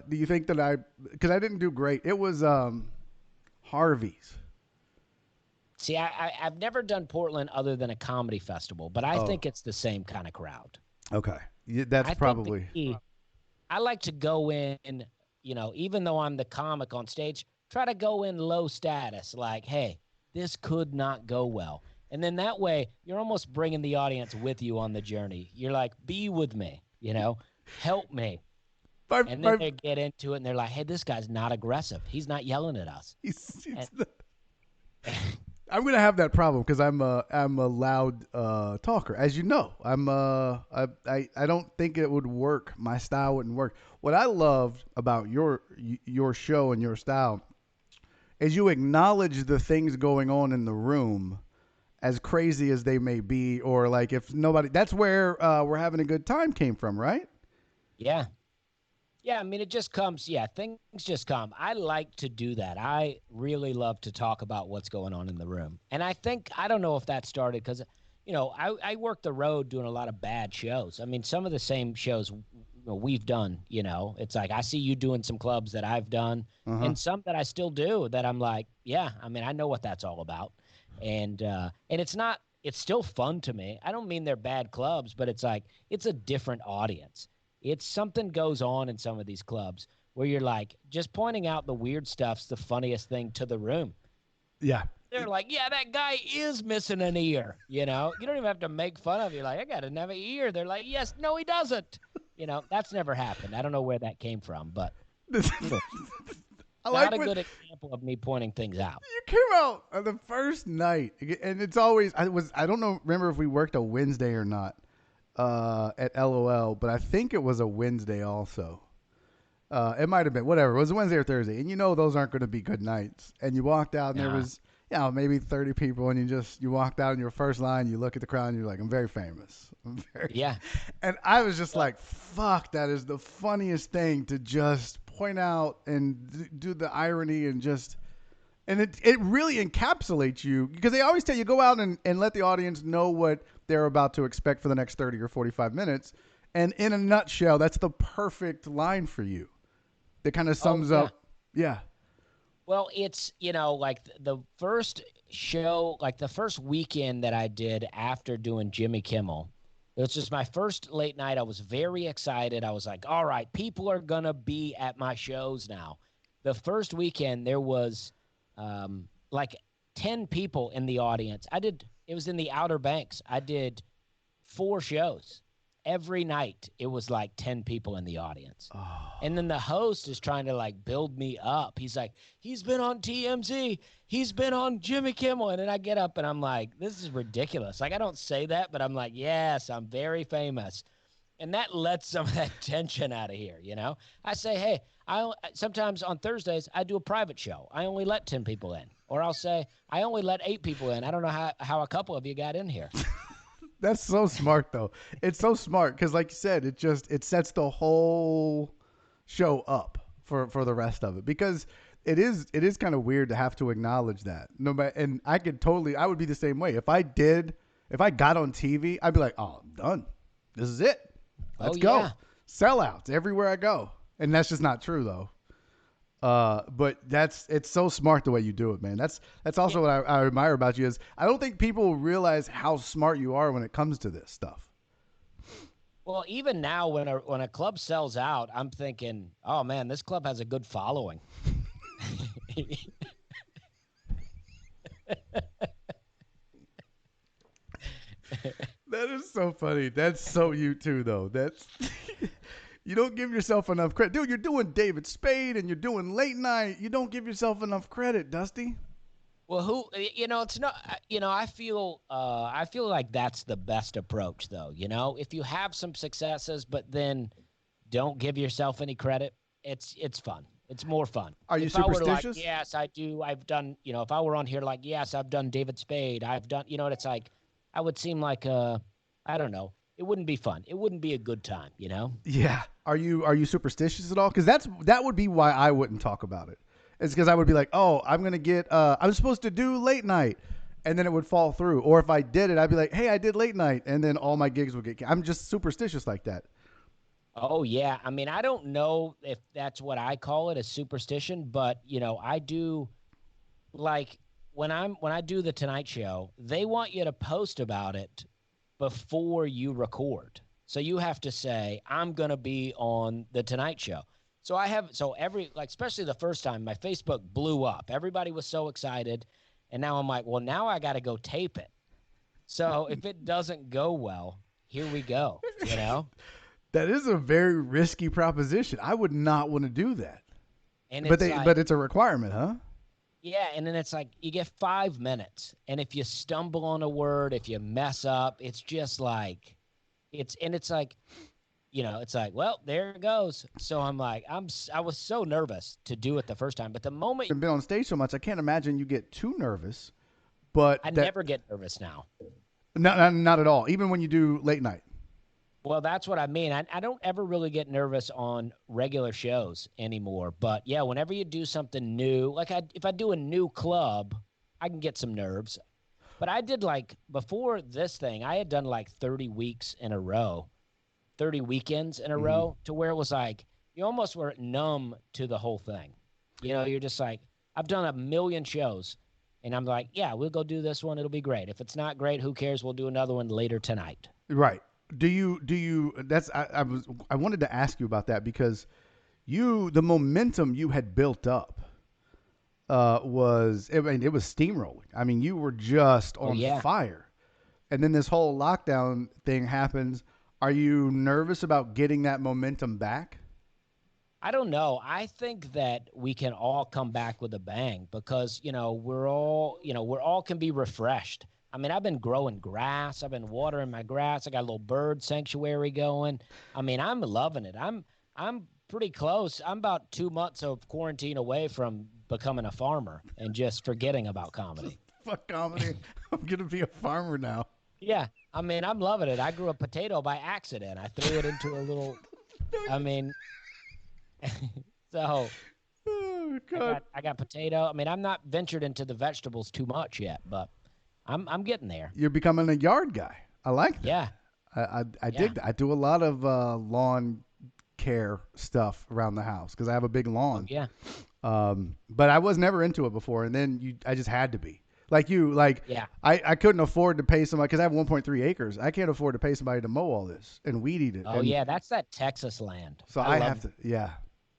do you think that because I didn't do great. It was Harvey's. See, I've never done Portland other than a comedy festival, but I Oh, think it's the same kind of crowd. okay. Yeah, that's I think the probably key, I like to go in, even though I'm the comic on stage, try to go in low status, like, hey, this could not go well. And then that way, you're almost bringing the audience with you on the journey. You're like, be with me, help me. my And then my. they get into it and they're like, hey, this guy's not aggressive. He's not yelling at us. He's And I'm gonna have that problem because I'm a loud talker, as you know. I don't think it would work. My style wouldn't work. What I loved about your show and your style is you acknowledge the things going on in the room, as crazy as they may be, or like if nobody. That's where we're having a good time came from, right? yeah, yeah, I mean, it just comes. Yeah, things just come. I like to do that. I really love to talk about what's going on in the room. And I don't know if that started because, I work the road doing a lot of bad shows. I mean, some of the same shows we've done, it's like I see you doing some clubs that I've done Uh huh. and some that I still do that I'm like, yeah, I mean, I know what that's all about. And it's not, it's still fun to me. I don't mean they're bad clubs, but it's like, it's a different audience. It's something goes on in some of these clubs where you're like, just pointing out the weird stuff's the funniest thing to the room. Yeah. They're like, yeah, that guy is missing an ear. You don't even have to make fun of it. You're like, I got to have an ear. They're like, yes, no, he doesn't. That's never happened. I don't know where that came from, but hmm, I not like a when good example of me pointing things out. you came out on the first night, and it's always I don't know remember if we worked a Wednesday or not at LOL, but I think it was a Wednesday also. It might have been whatever. It was Wednesday or Thursday, and those aren't going to be good nights. And you walked out, and there Nah. was maybe 30 people, and you walked out in your first line. You look at the crowd, and you're like, I'm very famous. I'm very, Yeah. and I was just Well, like, fuck, that is the funniest thing to just point out and do the irony and just. And it really encapsulates you because they always tell you go out and let the audience know what they're about to expect for the next 30 or 45 minutes. And in a nutshell, that's the perfect line for you that kind of oh, sums yeah. up. Yeah. Well, it's, like the first show, like the first weekend that I did after doing Jimmy Kimmel. It was just my first late night. I was very excited. I was like, all right, people are going to be at my shows now. The first weekend, there was like 10 people in the audience. It was in the Outer Banks. I did 4 shows. Every night, it was like 10 people in the audience. Oh. And then the host is trying to like build me up. He's like, he's been on TMZ. He's been on Jimmy Kimmel. And then I get up and I'm like, this is ridiculous. Like, I don't say that, but I'm like, yes, I'm very famous. And that lets some of that tension out of here. I say, hey, sometimes on Thursdays, I do a private show. I only let 10 people in. Or I'll say, I only let 8 people in. I don't know how a couple of you got in here. That's so smart, though. It's so smart because, like you said, it sets the whole show up for the rest of it because it is kind of weird to have to acknowledge that. No matter, and I would be the same way. If I got on TV, I'd be like, oh, I'm done. This is it. Oh, Let's go. yeah. Sellouts everywhere I go, and that's just not true though. But it's so smart the way you do it, man. That's also It, what I admire about you is I don't think people realize how smart you are when it comes to this stuff. well, even now, when a club sells out, I'm thinking, oh, man, this club has a good following. That is so funny. That's so you too, though. That's you don't give yourself enough credit, dude. You're doing David Spade and you're doing late night. You don't give yourself enough credit, Dusty. Well, it's not, I feel like that's the best approach though. If you have some successes, but then don't give yourself any credit, it's fun. It's more fun. Are you If I were like, superstitious? yes, I do, I've done, if I were on here like, yes, I've done David Spade, I've done, it's like, I would seem like, I don't know. It wouldn't be fun. It wouldn't be a good time. Yeah. Are you superstitious at all? Because that would be why I wouldn't talk about it. It's because I would be like, oh, I'm gonna get. I'm supposed to do late night, and then it would fall through. Or if I did it, I'd be like, hey, I did late night, and then all my gigs would get. I'm just superstitious like that. Oh yeah. I mean, I don't know if that's what I call it, a superstition, but I do like when I do the Tonight Show, they want you to post about it before you record. So you have to say, I'm gonna be on the Tonight Show. So every like especially the first time, my Facebook blew up. Everybody was so excited. And now I'm like, well, now I gotta go tape it. So if it doesn't go well, here we go. That is a very risky proposition. I would not want to do that. And But it's they like, but it's a requirement, huh? yeah, and then it's like you get 5 minutes. And if you stumble on a word, if you mess up, it's just like it's like, it's like, well, there it goes. So I'm like, I was so nervous to do it the first time, but the moment I've been on stage so much, I can't imagine you get too nervous. But I that never get nervous now. not at all. Even when you do late night. Well, that's what I mean. I don't ever really get nervous on regular shows anymore. But yeah, whenever you do something new, like if I do a new club, I can get some nerves. But I did like before this thing, I had done like 30 weeks in a row, 30 weekends in a Mm-hmm. row to where it was like you almost were numb to the whole thing. You're just like, I've done a million shows and I'm like, yeah, we'll go do this one. It'll be great. If it's not great, who cares? We'll do another one later tonight. Right. Do you that's I wanted to ask you about that because the momentum you had built up I mean, it was steamrolling. I mean, you were just Oh, on yeah. fire. And then this whole lockdown thing happens. Are you nervous about getting that momentum back? I don't know. I think that we can all come back with a bang because, we're all can be refreshed. I mean, I've been growing grass. I've been watering my grass. I got a little bird sanctuary going. I mean, I'm loving it. I'm pretty close. I'm about 2 months of quarantine away from becoming a farmer and just forgetting about comedy. Fuck comedy. I'm gonna be a farmer now. Yeah. I mean, I'm loving it. I grew a potato by accident. I threw it into a little, I mean, so Oh I God. got I got potato. I mean, I'm not ventured into the vegetables too much yet, but I'm getting there. You're becoming a yard guy. I like that. Yeah, I yeah. dig that. I do a lot of lawn care stuff around the house because I have a big Oh lawn. yeah. But I was never into it before, and then I just had to be like you. Like Yeah. I couldn't afford to pay somebody because I have 1.3 acres. I can't afford to pay somebody to mow all this and weed eat it, Oh and yeah, that's that Texas land. so I I have love to. Yeah.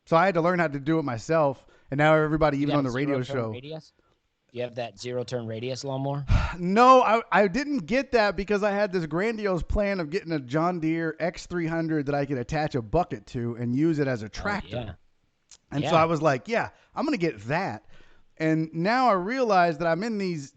So I had to learn how to do it myself, and now everybody, you even got on a the zero radio turn show, radius? You have that zero turn radius lawnmower? no, I didn't get that because I had this grandiose plan of getting a John Deere X300 that I could attach a bucket to and use it as a Oh tractor. yeah. And so I Yeah. was like, yeah, I'm going to get that. And now I realize that I'm in these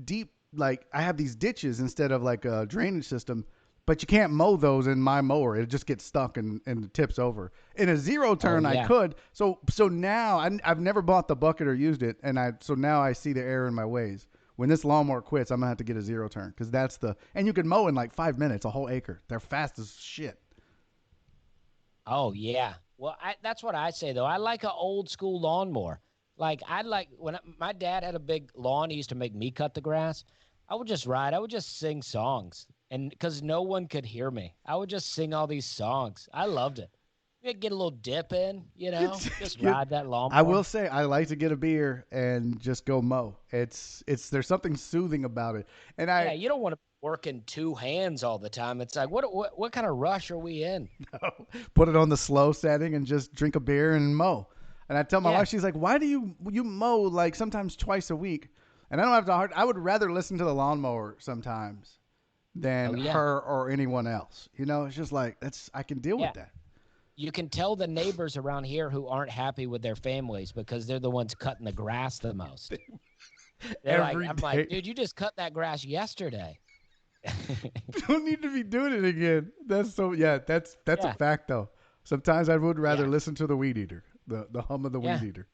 deep, like I have these ditches instead of like a drainage system, but you can't mow those in my mower. It just gets stuck and it tips over. In a zero Oh turn, I yeah. could. So now I've never bought the bucket or used it, and so now I see the error in my ways. When this lawnmower quits, I'm gonna have to get a zero turn because and you can mow in like 5 minutes a whole acre. They're fast as shit. Oh yeah. Well, that's what I say though. I like an old school lawnmower. Like I like my dad had a big lawn. He used to make me cut the grass. I would just ride. I would just sing songs, and because no one could hear me, I would just sing all these songs. I loved it. Get a little dip in, just Get- ride that I will lawnmower. say I like to get a beer and just go mow. It's there's something soothing about it. And Yeah, I you don't want to be working two hands all the time. It's like what kind of rush are we in? put it on the slow setting and just drink a beer and mow. And I tell my Yeah. wife, she's like, "Why do you mow like sometimes twice a week?" And I don't have to hard. I would rather listen to the lawnmower sometimes Oh than yeah. her or anyone else. It's just like that's I can deal with Yeah. that. You can tell the neighbors around here who aren't happy with their families because they're the ones cutting the grass the most. They're like, Every I'm like, day, dude, you just cut that grass yesterday. don't need to be doing it again. That's so yeah. That's a Yeah, fact though. Sometimes I would rather yeah, listen to the weed eater, the hum of the yeah. weed eater.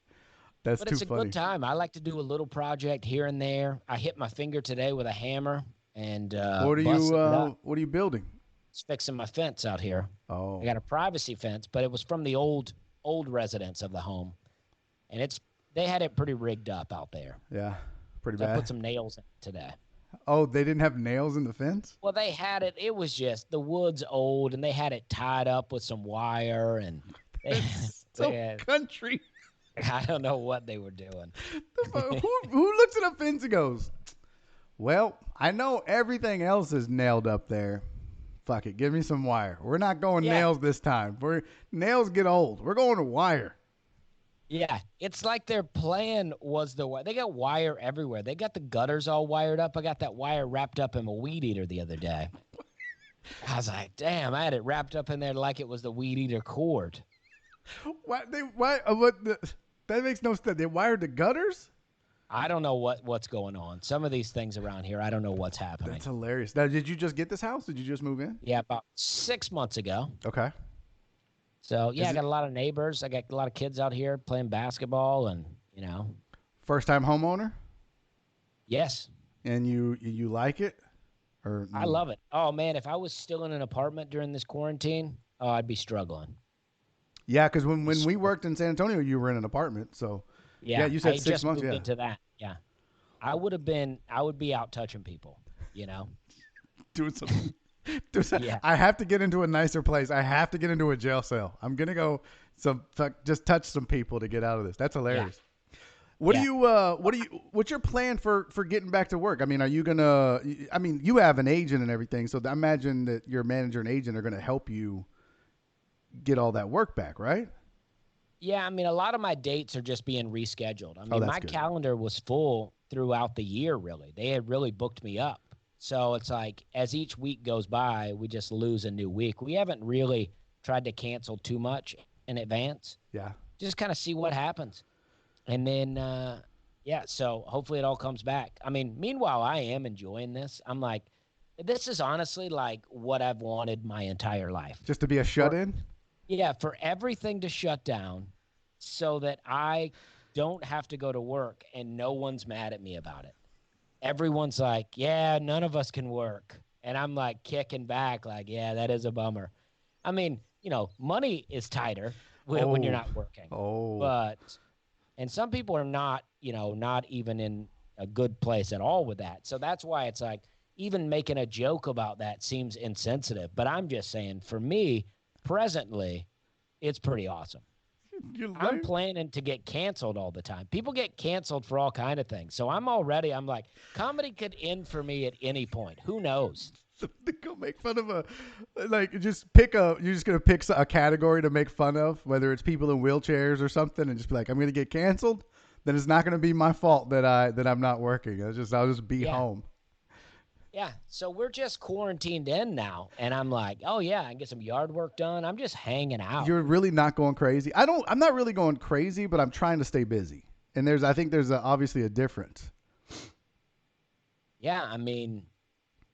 That's But too it's a good funny. time. I like to do a little project here and there. I hit my finger today with a hammer and busted it up. What are you building? It's fixing my fence out here. I Oh got a privacy fence, but it was from the old residents of the home, and they had it pretty rigged up out there. yeah, pretty So I bad. put some nails in it today. Oh, they didn't have nails in the fence? Well, they had it. It was just the wood's old, and they had it tied up with some wire, and they It's they so had, country. I don't know what they were doing. Who looks at a fence and goes, well, I know everything else is nailed up there. Fuck it, give me some wire. We're not going Yeah, nails this time. Nails get old. We're going to wire. yeah. It's like their plan was the wire. They got wire everywhere. They got the gutters all wired up. I got that wire wrapped up in a weed eater the other day. I was like, damn, I had it wrapped up in there like it was the weed eater cord. That makes no sense. They wired the gutters? I don't know what's going on. Some of these things around here, I don't know what's happening. That's hilarious. Now, did you just get this house? Did you just move in? Yeah, about 6 months ago. Okay. So yeah, Is I it got a lot of neighbors. I got a lot of kids out here playing basketball, and first time homeowner? yes, And you like it? Or I love it. Oh man, if I was still in an apartment during this quarantine, oh, I'd be struggling. yeah, because when we worked in San Antonio, you were in an apartment. So yeah, Yeah, you I said had six just months. moved Yeah. into that. Yeah, I would be out touching people. You know. Doing some. Yeah, I have to get into a nicer place. I have to get into a jail cell. I'm gonna go just touch some people to get out of this. That's yeah, hilarious. yeah. What's your plan for getting back to work? I mean, are you gonna? I mean, you have an agent and everything, so I imagine that your manager and agent are gonna help you get all that work back, right? Yeah, I mean, a lot of my dates are just being rescheduled. I Oh, mean, that's my good. calendar was full throughout the year, really. They had really booked me up. So it's like as each week goes by, we just lose a new week. We haven't really tried to cancel too much in advance, Yeah. just kind of see what happens. And then, yeah, so hopefully it all comes back. I mean, meanwhile, I am enjoying this. I'm like, this is honestly like what I've wanted my entire life. Just to be a shut For in. Yeah, for everything to shut down so that I don't have to go to work and no one's mad at me about it. Everyone's like, yeah, none of us can work. And I'm like kicking back, like, yeah, that is a bummer. I mean, money is tighter when you're Oh. not working. Oh. But, and some people are not, not even in a good place at all with that. So that's why it's like, even making a joke about that seems insensitive. But I'm just saying, for me, presently, it's pretty awesome. You I'm like planning to get canceled all the time. People get canceled for all kind of things. So I'm like, comedy could end for me at any point. Who knows? to go make fun of just pick a. You're just gonna pick a category to make fun of, whether it's people in wheelchairs or something, and just be like, I'm gonna get canceled. Then it's not gonna be my fault that I'm not working. I'll just be Yeah. home. Yeah. So we're just quarantined in now. And I'm like, oh, yeah, I can get some yard work done. I'm just hanging out. You're really not going crazy. I'm not really going crazy, but I'm trying to stay busy. And I think there's obviously a difference. Yeah. I mean,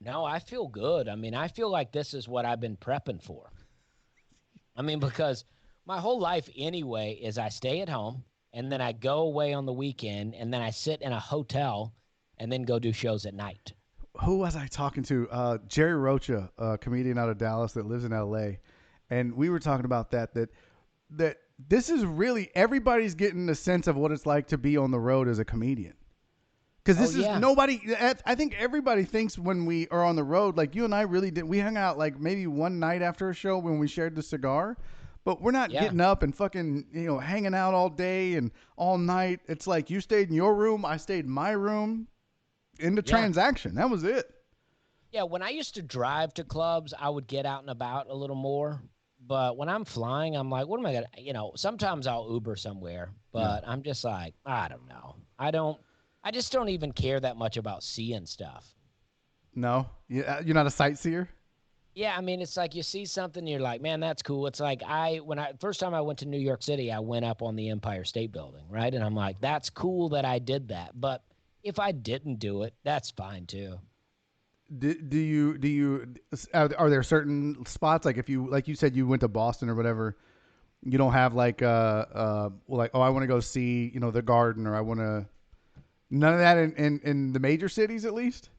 no, I feel good. I mean, I feel like this is what I've been prepping for. I mean, because my whole life anyway is I stay at home and then I go away on the weekend and then I sit in a hotel and then go do shows at night. Who was I talking to? Jerry Rocha, a comedian out of Dallas that lives in L.A. And we were talking about that this is really everybody's getting a sense of what it's like to be on the road as a comedian. Because Oh, this is yeah. nobody. I think everybody thinks when we are on the road, like you and I really did. We hung out like maybe one night after a show when we shared the cigar, but we're not Yeah. getting up and fucking hanging out all day and all night. It's like you stayed in your room, I stayed in my room. In the Yeah. transaction, that was it. Yeah. When I used to drive to clubs, I would get out and about a little more. But when I'm flying, I'm like, what am I going to, sometimes I'll Uber somewhere, Yeah. but I'm just like, I don't know. I just don't even care that much about seeing stuff. No, you're not a sightseer. Yeah, I mean, it's like you see something, you're like, man, that's cool. It's like when I first time I went to New York City, I went up on the Empire State Building, right? And I'm like, that's cool that I did that. But if I didn't do it, that's fine too. Do you are there certain spots like if you like you said you went to Boston or whatever, you don't have like oh I want to go see the garden or I want to none of that in the major cities at least.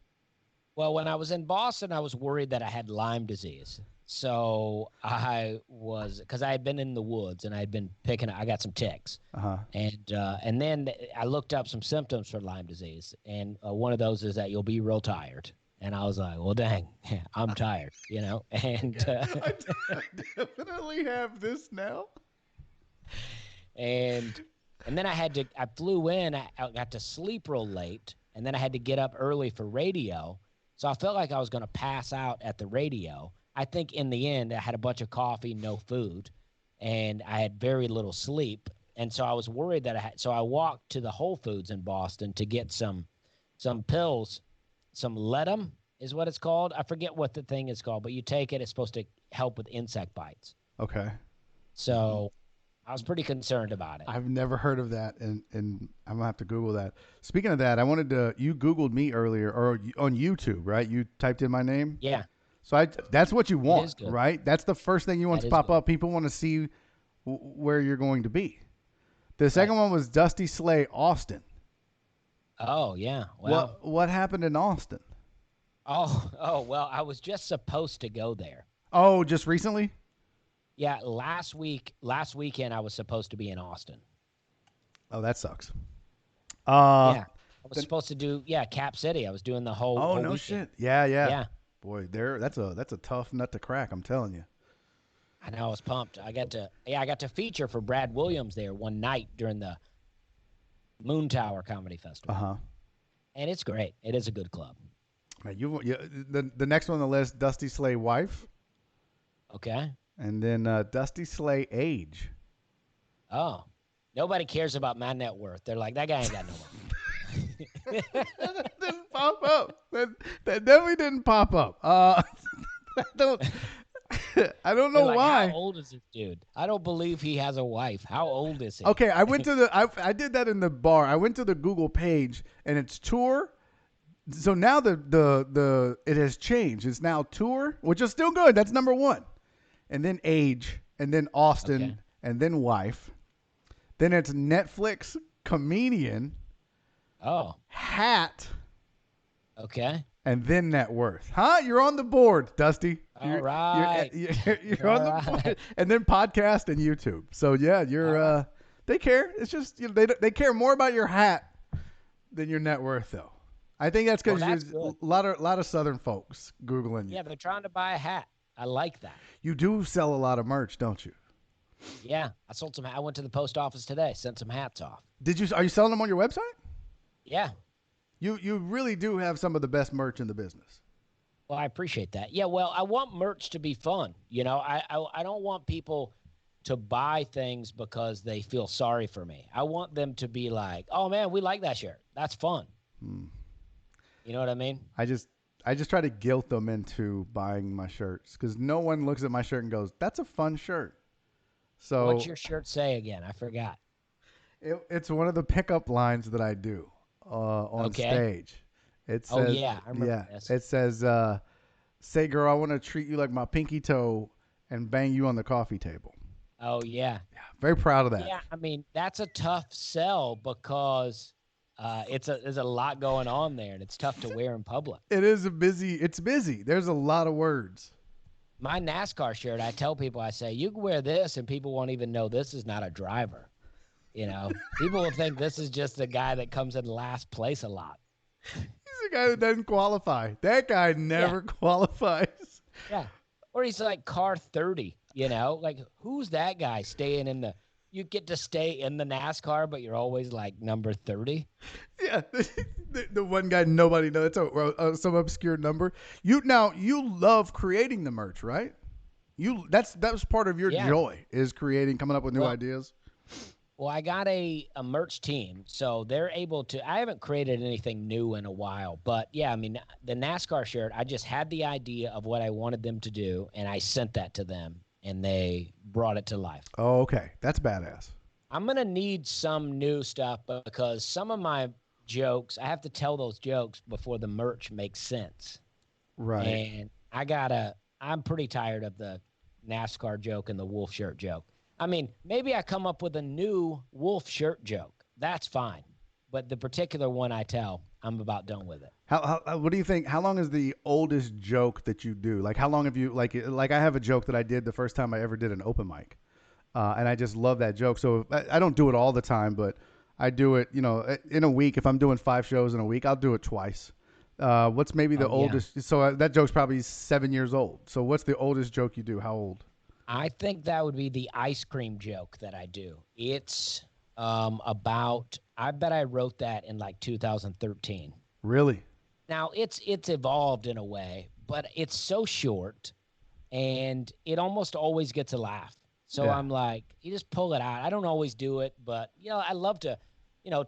Well, when I was in Boston, I was worried that I had Lyme disease. So because I had been in the woods and I had been I got some ticks. Uh-huh. And then I looked up some symptoms for Lyme disease, and one of those is that you'll be real tired. And I was like, well, dang, I'm tired, you know. And I, I definitely have this now. and and then I flew in. I got to sleep real late, and then I had to get up early for radio. So I felt like I was going to pass out at the radio. I think in the end, I had a bunch of coffee, no food, and I had very little sleep. And so I was worried that so I walked to the Whole Foods in Boston to get some pills, some Letum is what it's called. I forget what the thing is called, but you take it. It's supposed to help with insect bites. Okay. So I was pretty concerned about it. I've never heard of that, and I'm gonna have to Google that. Speaking of that, I wanted to. You Googled me earlier, or on YouTube, right? You typed in my name, Yeah, so that's what you it is want, good. right? That's the first thing you want That to is pop good. up. People want to see where you're going to be. The Right. second one was Dusty Slay Austin. Oh, yeah. Well, What happened in Austin? well, I was just supposed to go there. Oh, just recently? Yeah, last weekend I was supposed to be in Austin. Oh, that sucks. Uh, Yeah. I was then, supposed to do Cap City. I was doing the whole oh whole no weekend. shit. Yeah, yeah. Yeah. Boy, that's a tough nut to crack. I'm telling you. I know I was pumped. I got to feature for Brad Williams there one night during the Moon Tower Comedy Uh Festival. huh. And it's great. It is a good club. Man, the next one on the list, Dusty Slay wife, Okay? and then Dusty Slay age. Oh. Nobody cares about my net worth. They're like, that guy ain't got no money. That didn't pop up. That definitely didn't pop up. I don't I don't They're know like, how why. old is this dude? I don't believe he has a wife. How old is he? Okay, I went to I did that in the bar. I went to the Google page and it's tour. So now the it has changed. It's now tour, which is still good. That's number one. And then age, and then Okay. Austin, and then wife. Then it's Netflix comedian, Oh, hat, okay. and then net worth. Huh? You're on the board, Dusty. All right. You're on All the right. board, and then podcast and YouTube. So yeah, All right. they care. It's just they care more about your hat than your net worth, though. I think that's Well, because that's you good. a lot of Southern folks googling you. Yeah, they're trying to buy a hat. I like that. You do sell a lot of merch, don't you? Yeah, I sold some. I went to the post office today, sent some hats off. Did you? Are you selling them on your website? Yeah. You really do have some of the best merch in the business. Well, I appreciate that. Yeah. Well, I want merch to be fun. You know, I don't want people to buy things because they feel sorry for me. I want them to be like, oh man, we like that shirt. That's fun. Hmm. You know what I mean? I just try to guilt them into buying my shirts because no one looks at my shirt and goes, "That's a fun shirt." What's So your shirt say again? I forgot. it's one of the pickup lines that I do on Okay. stage. It Oh says, yeah, I remember yeah, this. it says, "Say, girl, I want to treat you like my pinky toe and bang you on the coffee table." Oh yeah. Very proud of that. Yeah, I mean, that's a tough sell because there's a lot going on there and it's tough to wear in public. It is it's busy. There's a lot of words. My NASCAR shirt, I tell people, I say, you can wear this and people won't even know this is not a driver. You know, people will think this is just a guy that comes in last place a lot. He's a guy that doesn't qualify. That guy Yeah, never qualifies. yeah. Or he's like car 30, you know? Like, who's that guy staying in you get to stay in the NASCAR, but you're always like number 30? Yeah, the one guy nobody knows. It's some obscure number. You love creating the merch, right? That was part of your Yeah. joy is coming up with new Well, ideas. Well, I got a merch team, so they're able to. I haven't created anything new in a while, but yeah, I mean, the NASCAR shirt, I just had the idea of what I wanted them to do, and I sent that to them, and they brought it to life. Oh, okay, that's badass. I'm going to need some new stuff because some of my jokes, I have to tell those jokes before the merch makes sense. Right. And I'm pretty tired of the NASCAR joke and the wolf shirt joke. I mean, maybe I come up with a new wolf shirt joke. That's fine. But the particular one I tell, I'm about done with it. What do you think? How long is the oldest joke that you do? Like how long have you like I have a joke that I did the first time I ever did an open mic, and I just love that joke. So I don't do it all the time, but I do it. In a week. If I'm doing 5 shows in a week, I'll do it twice. What's maybe the Oh yeah. oldest? So that joke's probably 7 years old. So what's the oldest joke you do? How old? I think that would be the ice cream joke that I do. It's about I bet I wrote that in like 2013. Really? Now it's evolved in a way, but it's so short and it almost always gets a laugh. So Yeah. I'm like, you just pull it out. I don't always do it, but I love to,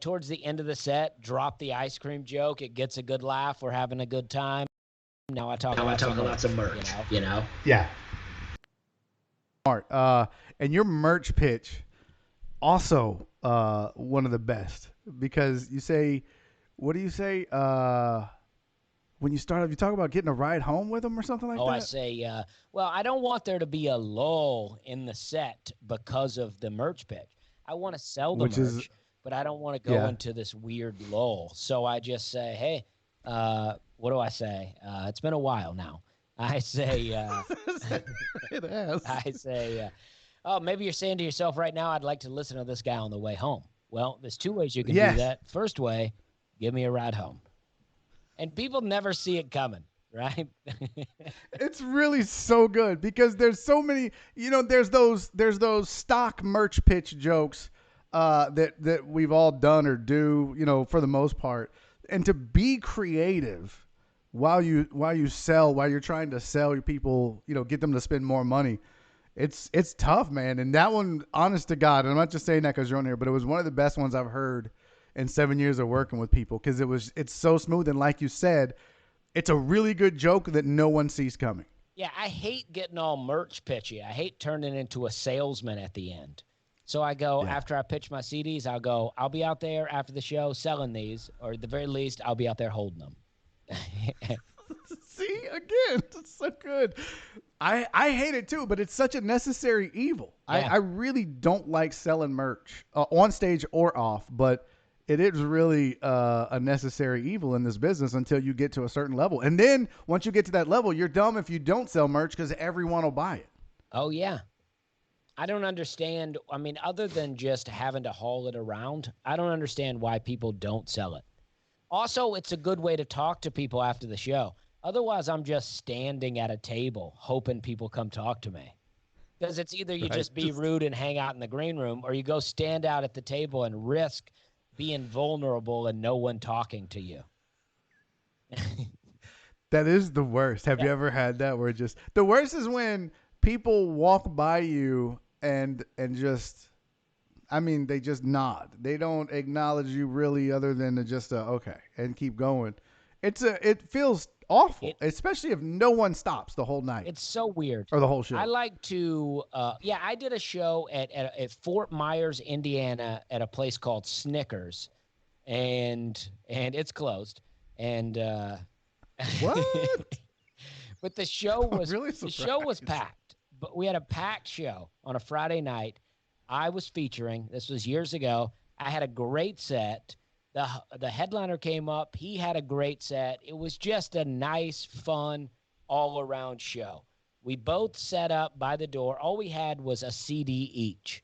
towards the end of the set, drop the ice cream joke. It gets a good laugh. We're having a good time. Now I talk about some merch, Yeah. Smart. And your merch pitch also one of the best because you say, what do you say? When you start off, you talk about getting a ride home with them or something like Oh, I that, say, well, I don't want there to be a lull in the set because of the merch pitch. I want to sell the which is merch, but I don't want to go yeah. into this weird lull. So I just say, hey, what do I say? It's been a while now. I say, It has. I say, oh, maybe you're saying to yourself right now, I'd like to listen to this guy on the way home. Well, there's two ways you can do Yes. that. First way, give me a ride home. And people never see it coming, right? It's really so good because there's so many. There's those stock merch pitch jokes that we've all done or do. For the most part, and to be creative while you're trying to sell your people, get them to spend more money. It's tough, man. And that one, honest to God, and I'm not just saying that because you're on here, but it was one of the best ones I've heard in 7 years of working with people because it's so smooth and like you said, it's a really good joke that no one sees coming. Yeah, I hate getting all merch pitchy. I hate turning into a salesman at the end. So I go, Yeah. after I pitch my CDs, I'll go, I'll be out there after the show selling these, or at the very least, I'll be out there holding them. See, again, it's so good. I hate it too, but it's such a necessary evil. I, Yeah. I really don't like selling merch on stage or off, but it is really a necessary evil in this business until you get to a certain level. And then once you get to that level, you're dumb if you don't sell merch because everyone will buy it. Oh, yeah. I don't understand. I mean, other than just having to haul it around, I don't understand why people don't sell it. Also, it's a good way to talk to people after the show. Otherwise, I'm just standing at a table hoping people come talk to me. Because it's either you Right? just be rude and hang out in the green room, or you go stand out at the table and risk being vulnerable and no one talking to you. That is the worst. Have Yeah. you ever had that where the worst is when people walk by you and just I mean, they just nod. They don't acknowledge you really, other than to just okay and keep going. It feels awful, It especially if no one stops the whole night it's so weird. or the whole I show. like to yeah, I did a show at Fort Myers, Indiana at a place called Snickers and it's closed. And What? but the show I'm was really the show was surprised. packed. But we had a packed show on a Friday night. I was featuring. This was years ago. I had a great set. The headliner came up. He had a great set. It was just a nice, fun, all around show. We both set up by the door. All we had was a CD each,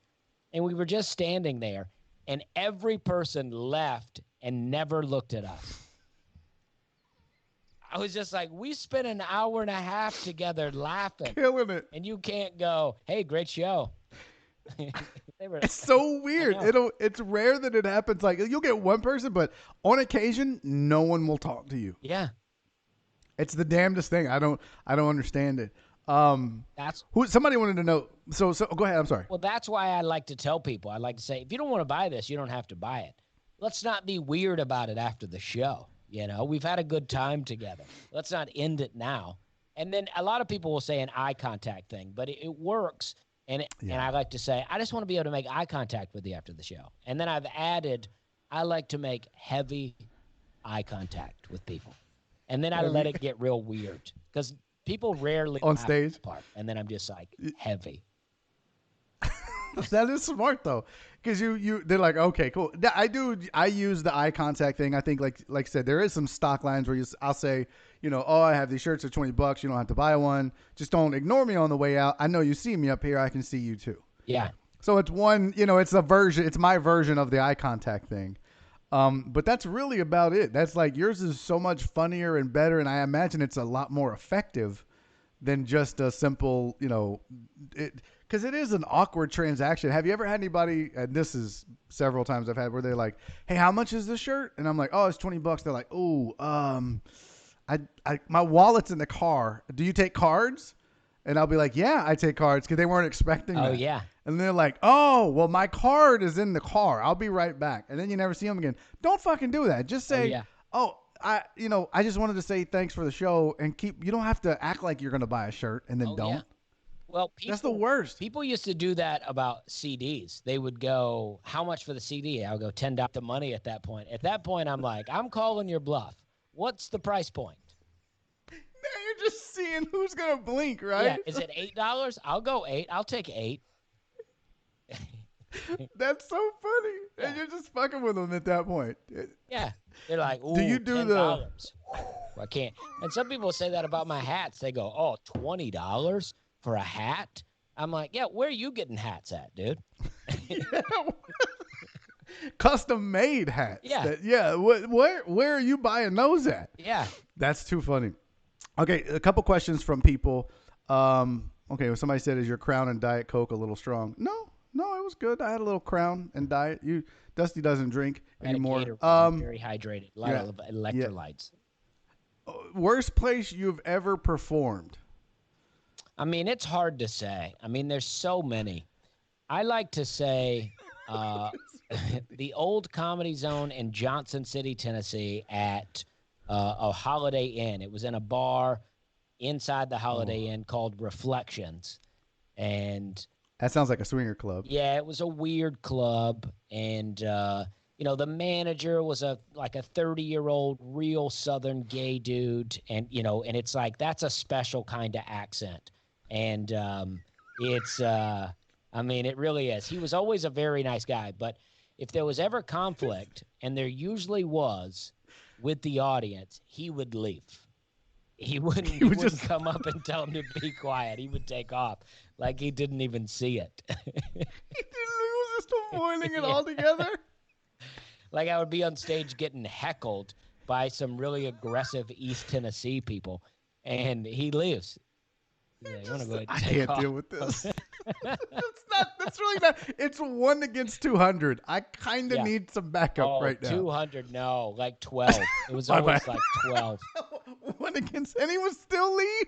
and we were just standing there. And every person left and never looked at us. I was just like, we spent an hour and a half together laughing, Killing it. and you can't go, hey, great show. They were, It's so I weird. know. It's rare that it happens. Like you'll get one person, but on occasion, no one will talk to you. Yeah, It's the damnedest thing. I don't understand it. that's Somebody wanted to know. So go ahead. I'm sorry. well, that's why I like to tell people. I like to say, if you don't want to buy this, you don't have to buy it. Let's not be weird about it after the show. We've had a good time together. Let's not end it now. And then a lot of people will say an eye contact thing, but it works. And I like to say, I just want to be able to make eye contact with you after the show. And then I've added, I like to make heavy eye contact with people. And then I let it get real weird because people rarely On laugh at stage? this part. And then I'm just like, heavy. That is smart though, because they're like, okay, cool. I use the eye contact thing. I think like I said, there is some stock lines where I'll say, oh, I have these shirts for $20. You don't have to buy one. Just don't ignore me on the way out. I know you see me up here. I can see you too. Yeah. So it's one, it's a version. It's my version of the eye contact thing. But that's really about it. That's like yours is so much funnier and better, and I imagine it's a lot more effective than just a simple, because it is an awkward transaction. Have you ever had anybody, and this is several times I've had, where they're like, "Hey, how much is this shirt?" And I'm like, "Oh, it's $20." They're like, "Oh, my wallet's in the car. Do you take cards?" And I'll be like, "Yeah, I take cards," because they weren't expecting Oh, that. yeah. And they're like, "Oh, well, my card is in the car. I'll be right back." And then you never see them again. Don't fucking do that. Just Oh, say, yeah. "Oh, I just wanted to say thanks for the show," and you don't have to act like you're going to buy a shirt and then Oh, yeah. don't. Well, That's the worst. people used to do that about CDs. They would go, "How much for the CD?" I'll go $10 the money at that point. At that point, I'm like, "I'm calling your bluff. What's the price point?" Now you're just seeing who's going to blink, Yeah, right? is it $8? I'll go 8. I'll take 8. That's so funny. Yeah. And you're just fucking with them at that point. Yeah. They're like, Do you "Ooh, do the $10. I can't." And some people say that about my hats. They go, "Oh, $20 for a hat?" I'm like, "Yeah, where are you getting hats at, dude?" custom made hats? Yeah. Where are you buying those at? Yeah. That's too funny. Okay, a couple questions from people. Okay, well, somebody said, "Is your Crown and Diet Coke a little strong?" No, it was good. I had a little Crown and Diet. Dusty doesn't drink I had a anymore. Gatorade. I'm very hydrated. A lot Yeah, of yeah. electrolytes. Worst place you've ever performed? I mean, it's hard to say. I mean, there's so many. I like to say uh, the old Comedy Zone in Johnson City, Tennessee, at a Holiday Inn. It was in a bar inside the Oh, Holiday Inn called Reflections. And that sounds like a swinger club. yeah, it was a weird club. And, the manager was like a 30-year-old real Southern gay dude. And it's like, that's a special kind of accent. And it's, I mean, it really is. He was always a very nice guy. But if there was ever conflict, and there usually was with the audience, he would leave. He wouldn't He he was wouldn't just come up and tell him to be quiet. He would take off like he didn't even see it. he was just avoiding it Yeah. altogether. Like I would be on stage getting heckled by some really aggressive East Tennessee people, and he leaves. He's like, "You want to go ahead I and take can't off?" deal with this. That's really not. It's 1 against 200. I kind of Yeah. need some backup Oh, right now. 200. No, like 12. It was My bad. always like 12. And he would still leave.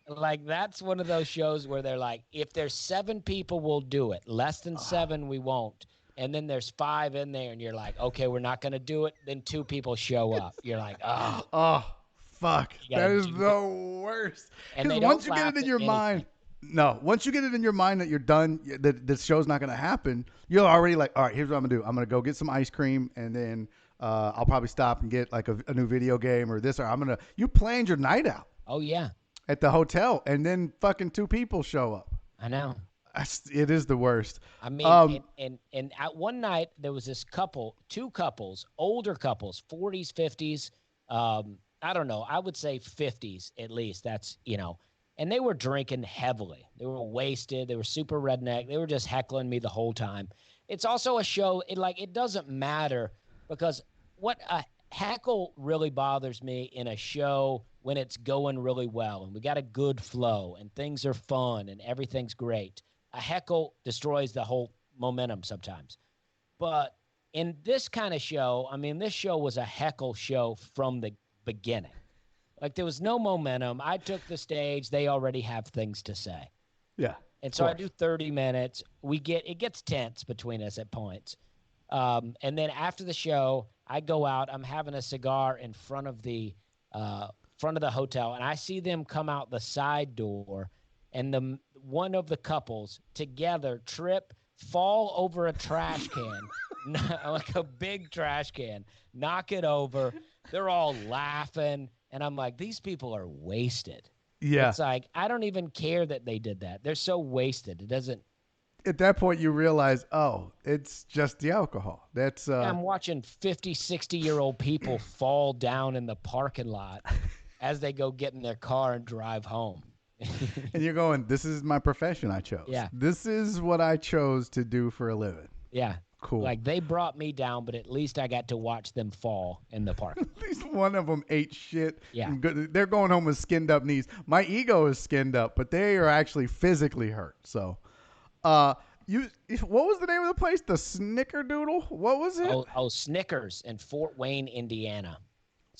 Like that's one of those shows where they're like, if there's 7 people, we'll do it. Less than 7, we won't. And then there's 5 in there, and you're like, okay, we're not gonna do it. Then 2 people show up. You're like, oh, Oh, fuck. you That gotta is do it. the worst. And Because they once don't you get laugh it in at your mind, anything. no, once you get it in your mind that you're done, that this show's not going to happen, you're already like, all right, here's what I'm going to do. I'm going to go get some ice cream, and then I'll probably stop and get like a new video game or this, or you planned your night out Oh yeah, at the hotel, and then fucking 2 people show up. I know. It is the worst. I mean, Um, and at one night there was this couple, 2 couples, older couples, 40s, 50s. I don't know. I would say 50s at least. And they were drinking heavily. They were wasted. They were super redneck. They were just heckling me the whole time. It's also a show. It doesn't matter because what a heckle really bothers me in a show when it's going really well and we got a good flow and things are fun and everything's great. A heckle destroys the whole momentum sometimes. But in this kind of show, I mean, this show was a heckle show from the beginning. Like there was no momentum. I took the stage. They already have things to say. yeah, And of so I course. do 30 minutes. It gets tense between us at points. And then after the show, I go out. I'm having a cigar in front of the hotel, and I see them come out the side door, and one of the couples together trip, fall over a trash can, like a big trash can, knock it over. They're all laughing, and I'm like, these people are wasted. Yeah. It's like I don't even care that they did that. They're so wasted. It doesn't. at that point you realize, oh, it's just the alcohol. That's I'm watching 50, 60-year-old people fall down in the parking lot as they go get in their car and drive home. and you're going, this is my profession I chose. Yeah. This is what I chose to do for a living. Yeah. Cool. Like they brought me down, but at least I got to watch them fall in the parking lot. At least one of them ate shit. Yeah. They're going home with skinned up knees. My ego is skinned up, but they are actually physically hurt. So, uh, you, what was the name of the place? The Snickerdoodle? What was it? Oh, Snickers in Fort Wayne, Indiana.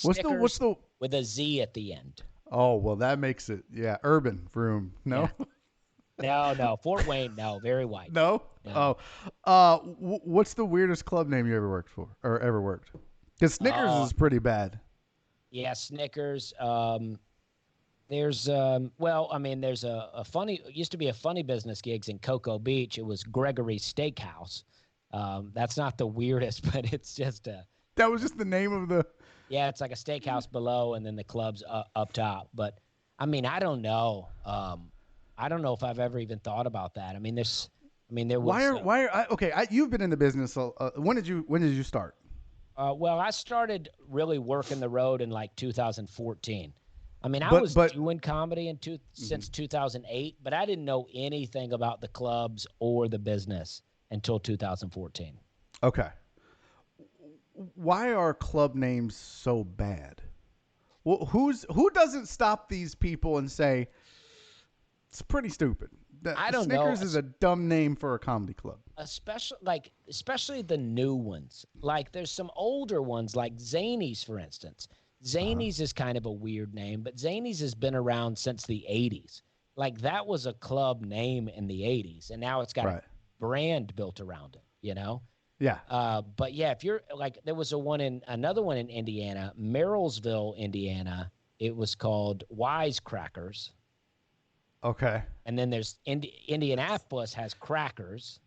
What's Snickers the? with a Z at the end. Oh well, that makes it urban room. No, No. Fort Wayne, no. Very white. no. No. What's the weirdest club name you ever worked for or ever worked? Because Snickers Uh, is pretty bad. yeah, Snickers. There's there's a funny it used to be a funny business gigs in Cocoa Beach. It was Gregory's Steakhouse. That's not the weirdest, but it's just That was just the name of the. yeah, it's like a steakhouse below and then the club's up top. But I mean, I don't know. I don't know if I've ever even thought about that. I mean, there was Okay? You've been in the business. When did you start? well, I started really working the road in like 2014. I mean, I But was but doing comedy since 2008, but I didn't know anything about the clubs or the business until 2014. okay. Why are club names so bad? Well, who doesn't stop these people and say it's pretty stupid? I don't know, Snickers is a dumb name for a comedy club. especially the new ones. Like there's some older ones like Zanies, for instance. Zanies is kind of a weird name, but Zanies has been around since the 80s. Like that was a club name in the 80s, and now it's got Right. a brand built around it, you know? Yeah. But yeah, if you're like, there was another one in Indiana, Merrillsville, Indiana. It was called Wisecrackers. Okay. And then there's Indianapolis has Crackers.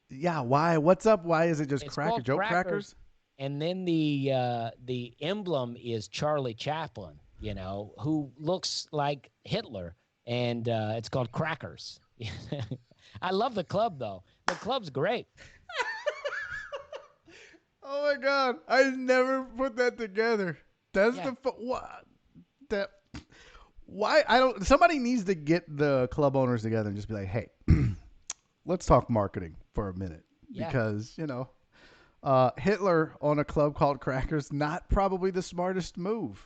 Yeah. Why? What's up? Why is it just It's cracker called joke crackers? And then the emblem is Charlie Chaplin, who looks like Hitler, and it's called Crackers. I love the club though. The club's great. Oh my god! I never put that together. That's Yeah. what that. Why I don't? Somebody needs to get the club owners together and just be like, hey, let's talk marketing for a minute Yeah. because Hitler on a club called Crackers, not probably the smartest move.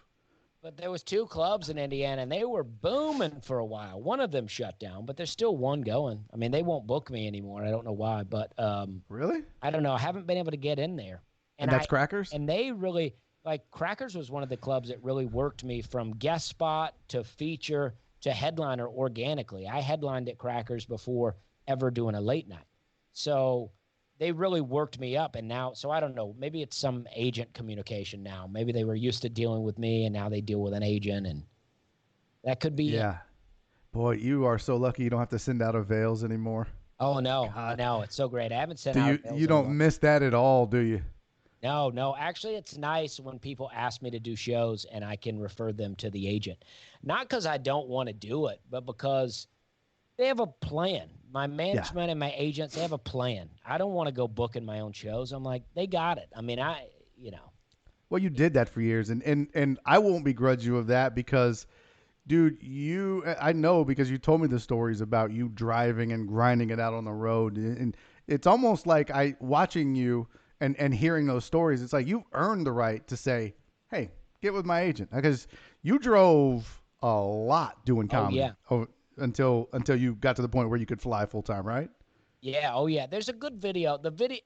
But there was two clubs in Indiana, and they were booming for a while. One of them shut down, but there's still one going. I mean, they won't book me anymore. I don't know why, but Really? I don't know. I haven't been able to get in there. And that's Crackers? And they really like Crackers was one of the clubs that really worked me from guest spot to feature to headliner organically. I headlined at Crackers before ever doing a late night. So they really worked me up, and now, so I don't know, maybe it's some agent communication now. Maybe they were used to dealing with me and now they deal with an agent, and that could be it. Yeah. Boy, you are so lucky you don't have to send out avails anymore. Oh no, I God. know, it's so great. I haven't sent Do out you bills you don't anymore. miss that at all, do you? No. Actually, it's nice when people ask me to do shows and I can refer them to the agent. Not because I don't want to do it, but because they have a plan. My management and my agents, they have a plan. I don't want to go booking my own shows. I'm like, they got it. I mean, Well, you did that for years, and I won't begrudge you of that because, dude, I know because you told me the stories about you driving and grinding it out on the road, and it's almost like I watching you and hearing those stories. It's like you've earned the right to say, "Hey, get with my agent," because you drove a lot doing oh comedy yeah. until you got to the point where you could fly full time, right? Yeah, oh yeah. There's a good video.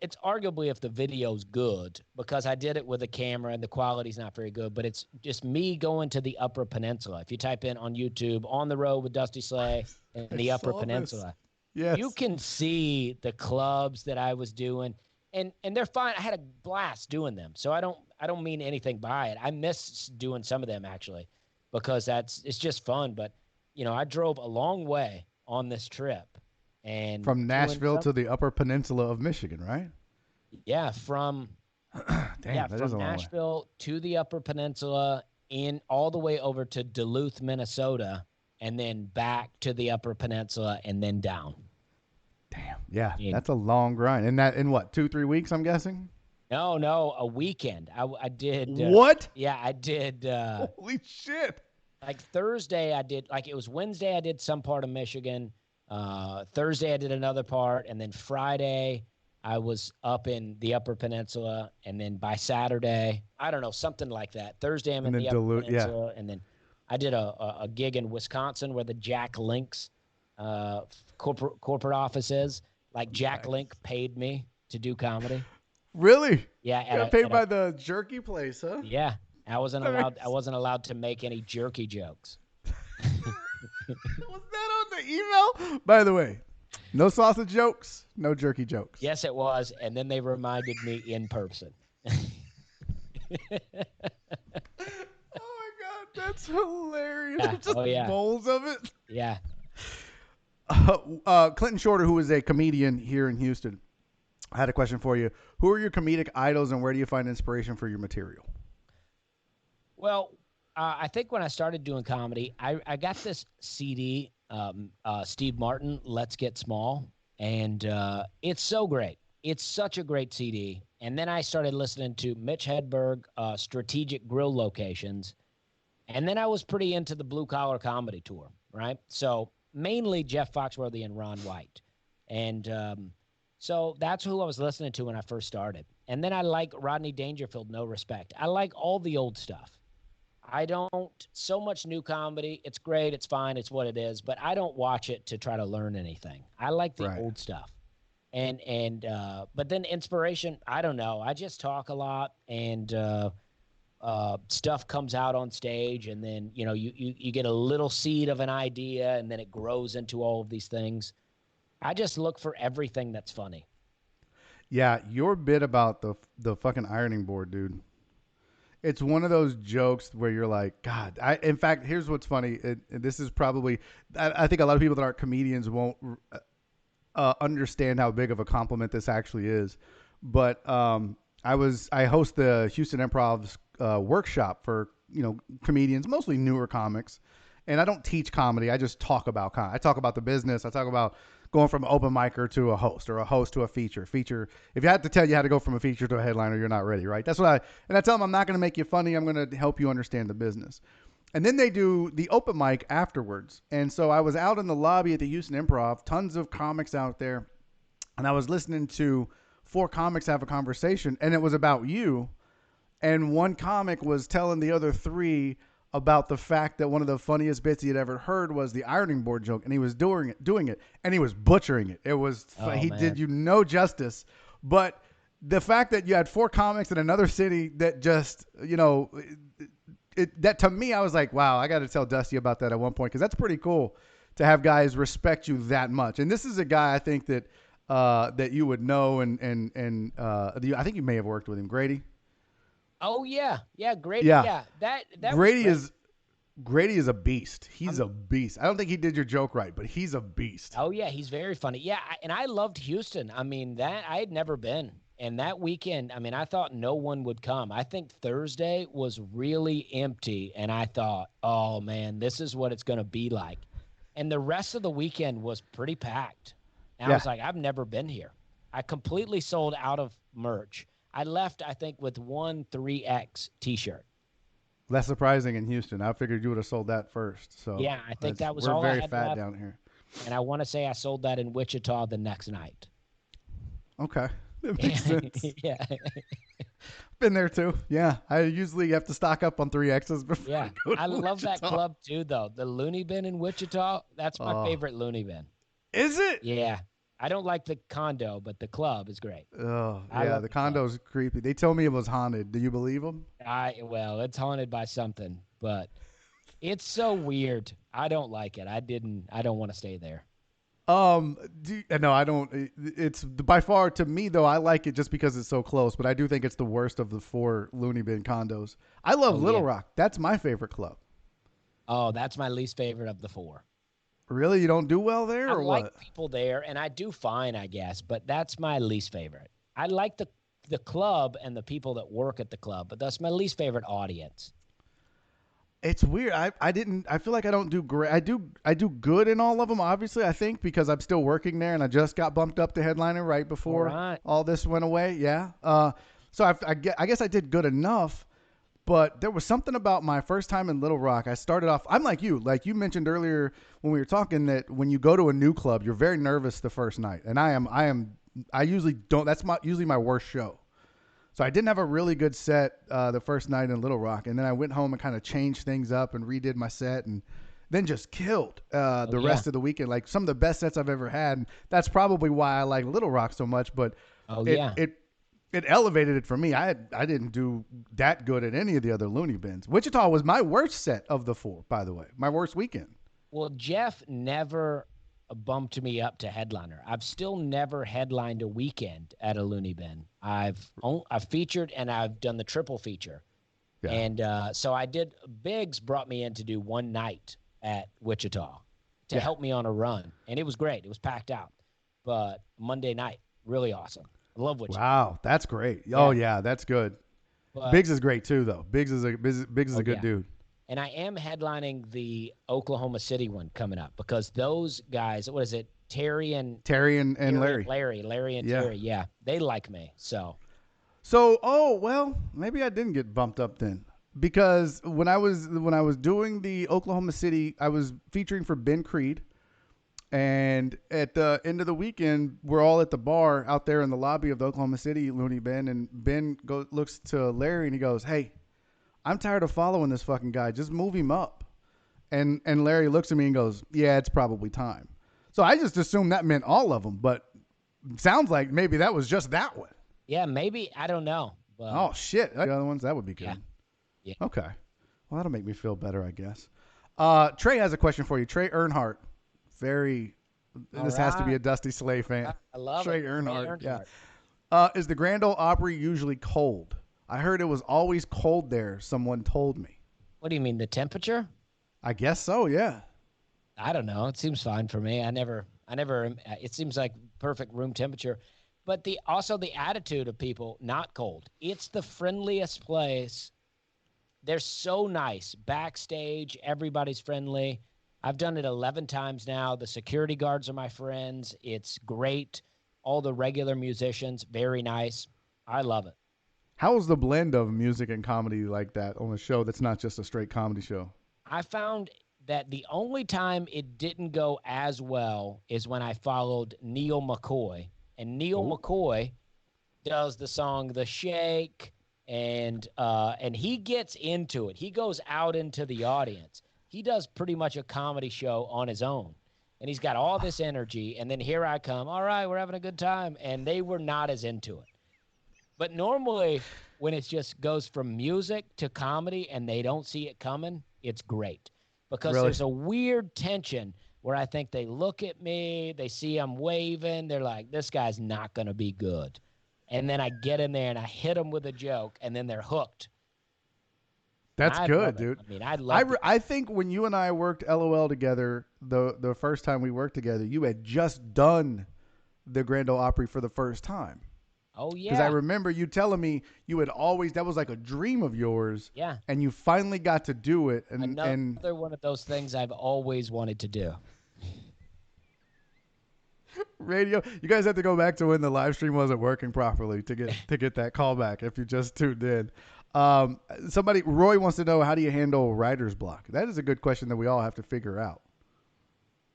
It's arguably if the video's good because I did it with a camera and the quality's not very good, but it's just me going to the Upper Peninsula. If you type in on YouTube "On the Road with Dusty Slay" and the Upper saw this. Peninsula, Yes. you can see the clubs that I was doing, and they're fine. I had a blast doing them, so I don't mean anything by it. I miss doing some of them actually, because it's just fun. But I drove a long way on this trip, and From Nashville to the Upper Peninsula of Michigan, right? yeah, from Damn, that is a long way. Nashville to the Upper Peninsula, in all the way over to Duluth, Minnesota, and then back to the Upper Peninsula and then down. Damn. Yeah, In that's a long grind. And that in what, 2-3 weeks? I'm guessing. no, a weekend. I did. What? Yeah, I did. Holy shit! Like Thursday, I did. Like it was Wednesday, I did some part of Michigan. Thursday, I did another part, and then Friday, I was up in the Upper Peninsula, and then by Saturday, I don't know, something like that. Thursday, I'm And in then the Upper dilute. Yeah. Peninsula, and then I did a gig in Wisconsin where the Jack Link's corporate office is. Like Jack Nice. Link paid me to do comedy. Really? Yeah, Got paid by the jerky place, huh? yeah. I Nice. wasn't allowed to make any jerky jokes. Was that on the email? By the way, no sausage jokes, no jerky jokes. Yes, it was. And then they reminded me in person. Oh my god, that's hilarious! Yeah. Just Oh, yeah. bowls of it. Yeah. Clinton Shorter, who is a comedian here in Houston, I had a question for you. Who are your comedic idols, and where do you find inspiration for your material? Well, I think when I started doing comedy, I got this CD, Steve Martin, Let's Get Small. And it's so great. It's such a great CD. And then I started listening to Mitch Hedberg, Strategic Grill Locations. And then I was pretty into the Blue Collar Comedy Tour, right? So mainly Jeff Foxworthy and Ron White. And so that's who I was listening to when I first started. And then I like Rodney Dangerfield, No Respect. I like all the old stuff. I don't so much new comedy. It's great. It's fine. It's what it is. But I don't watch it to try to learn anything. I like the Right. old stuff. But then inspiration, I don't know. I just talk a lot and stuff comes out on stage, and then you get a little seed of an idea, and then it grows into all of these things. I just look for everything that's funny. Yeah, your bit about the fucking ironing board, dude. It's one of those jokes where you're like, God. In fact, here's what's funny. This is probably, I think a lot of people that aren't comedians won't understand how big of a compliment this actually is. But I host the Houston Improv's workshop for comedians, mostly newer comics, and I don't teach comedy. I just talk about comedy. I talk about the business. I talk about going from an open micer to a host, or a host to a feature. Feature. If you had to tell you how to go from a feature to a headliner, you're not ready, right? That's what I tell them. I'm not going to make you funny. I'm going to help you understand the business. And then they do the open mic afterwards. And so I was out in the lobby at the Houston Improv, tons of comics out there, and I was listening to four comics have a conversation, and it was about you. And one comic was telling the other three about the fact that one of the funniest bits he had ever heard was the ironing board joke, and he was doing it, and he was butchering it. It was he Man. did you no justice. But the fact that you had four comics in another city that just that to me, I was like, wow, I got to tell Dusty about that at one point, because that's pretty cool to have guys respect you that much. And this is a guy I think that that you would know, and I think you may have worked with him, Grady. Oh yeah, yeah, great. Yeah, Yeah, that Grady was Grady is a beast. He's a beast. I don't think he did your joke right, but he's a beast. Oh yeah, he's very funny. Yeah, and I loved Houston. I mean, that I had never been. And that weekend, I mean, I thought no one would come. I think Thursday was really empty, and I thought, "Oh man, this is what it's going to be like." And the rest of the weekend was pretty packed. And I Yeah, was like, "I've never been here." I completely sold out of merch. I left, I think, with one 3X T-shirt. less surprising in Houston. I figured you would have sold that first. So Yeah, I think that was we're all I very had fat left. down here. And I want to say I sold that in Wichita the next night. Okay, that makes sense. Yeah. Been there too. Yeah, I usually have to stock up on 3Xs before Yeah. I go to I love that Wichita. club too, though. The Looney Bin in Wichita, that's my Oh, favorite Looney Bin. is it? Yeah. I don't like the condo, but the club is great. Oh, I yeah. love The the club. condo's creepy. They told me it was haunted. Do you believe them? Well, it's haunted by something, but it's so weird. I don't like it. I don't want to stay there. No, I don't. It's by far, to me though, I like it just because it's so close. But I do think it's the worst of the four loony bin condos. I love Oh, Little yeah. Rock. That's my favorite club. Oh, that's my least favorite of the four. Really, you don't do well there, I or like what? people there, and I do fine, I guess, but that's my least favorite. I like the club and the people that work at the club, but that's my least favorite audience. It's weird. I didn't. I feel like I don't do great. I do good in all of them. Obviously, I think because I'm still working there, and I just got bumped up to headliner right All before right. all this went away. Yeah. So I guess I did good enough. But there was something about my first time in Little Rock. I started off. I'm like you mentioned earlier when we were talking that when you go to a new club, you're very nervous the first night, and I am. I am. I usually don't. That's usually my worst show. So I didn't have a really good set the first night in Little Rock, and then I went home and kind of changed things up and redid my set, and then just killed Oh the yeah. rest of the weekend. Like some of the best sets I've ever had. And that's probably why I like Little Rock so much. But Oh it yeah. it it elevated it for me. I didn't do that good at any of the other Looney Bins. Wichita was my worst set of the four, by the way. My worst weekend. Well, Jeff never bumped me up to headliner. I've still never headlined a weekend at a Looney Bin. I've featured and I've done the triple feature, Yeah. and so I did. Biggs brought me in to do one night at Wichita to Yeah. help me on a run, and it was great. It was packed out, but Monday night really awesome. I love Wichita. Wow, that's great. Oh Yeah, yeah, that's good. but Biggs is great too, though. Biggs is oh a good yeah. dude. And I am headlining the Oklahoma City one coming up because those guys, what is it? Terry and Larry. Larry and Yeah. Terry. Yeah, they like me. So, So, oh well, maybe I didn't get bumped up then because when I was doing the Oklahoma City, I was featuring for Ben Creed, and at the end of the weekend, we're all at the bar out there in the lobby of the Oklahoma City Looney Bin, and looks to Larry and he goes, "Hey, I'm tired of following this fucking guy. Just move him up." And Larry looks at me and goes, "Yeah, it's probably time." So I just assumed that meant all of them, but sounds like maybe that was just that one. yeah, maybe I don't know, but Oh shit! The other ones that would be yeah, good. yeah. Okay, well that'll make me feel better, I guess. Trey has a question for you. Trey Earnhardt, very. All This has to be right. a Dusty Slay fan. I love it. Trey Ray Earnhardt, yeah. Earnhardt. Is the Grand Ole Opry usually cold? I heard it was always cold there. Someone told me. What do you mean the temperature? I guess so. Yeah. I don't know. It seems fine for me. I never. It seems like perfect room temperature, but the also the attitude of people not cold. It's the friendliest place. They're so nice backstage. Everybody's friendly. I've done it 11 times now. The security guards are my friends. It's great. All the regular musicians, very nice. I love it. How is the blend of music and comedy like that on a show that's not just a straight comedy show? I found that the only time it didn't go as well is when I followed Neil McCoy. And Neil Oh, McCoy does the song The Shake and he gets into it. He goes out into the audience. He does pretty much a comedy show on his own. And he's got all this energy and then here I come. All right, we're having a good time and they were not as into it. But normally when it just goes from music to comedy and they don't see it coming, it's great. Because really? there's a weird tension where I think they look at me, they see I'm waving, they're like, this guy's not going to be good. And then I get in there and I hit them with a joke, and then they're hooked. And That's I good, love it. dude. I mean, I love it. I think when you and I worked LOL together, the first time we worked together, you had just done the Grand Ole Opry for the first time. Oh, Because I yeah. remember you telling me you had always that was like a dream of yours, Yeah. and you finally got to do it. And Another one of those things I've always wanted to do. radio, you guys have to go back to when the live stream wasn't working properly to get that call back. If you just tuned in, somebody Roy wants to know, how do you handle writer's block? That is a good question that we all have to figure out.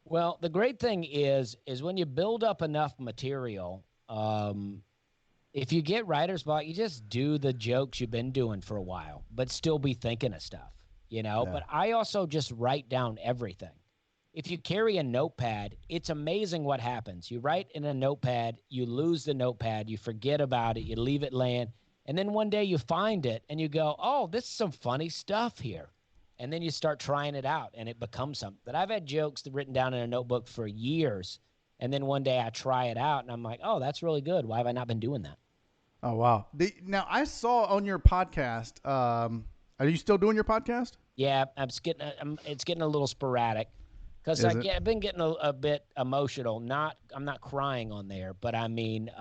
Well, the great thing is when you build up enough material, if you get writer's block, you just do the jokes you've been doing for a while, but still be thinking of stuff, you know? Yeah. But I also just write down everything. If you carry a notepad, it's amazing what happens. You write in a notepad, you lose the notepad, you forget about it, you leave it laying, and then one day you find it and you go, oh, this is some funny stuff here. And then you start trying it out and it becomes something. But I've had jokes written down in a notebook for years. And then one day I try it out and I'm like, oh, that's really good. Why have I not been doing that? Oh wow! Now I saw on your podcast. Are you still doing your podcast? Yeah, it's getting a little sporadic because Is it? I've been getting a bit emotional. I'm not crying on there, but I mean,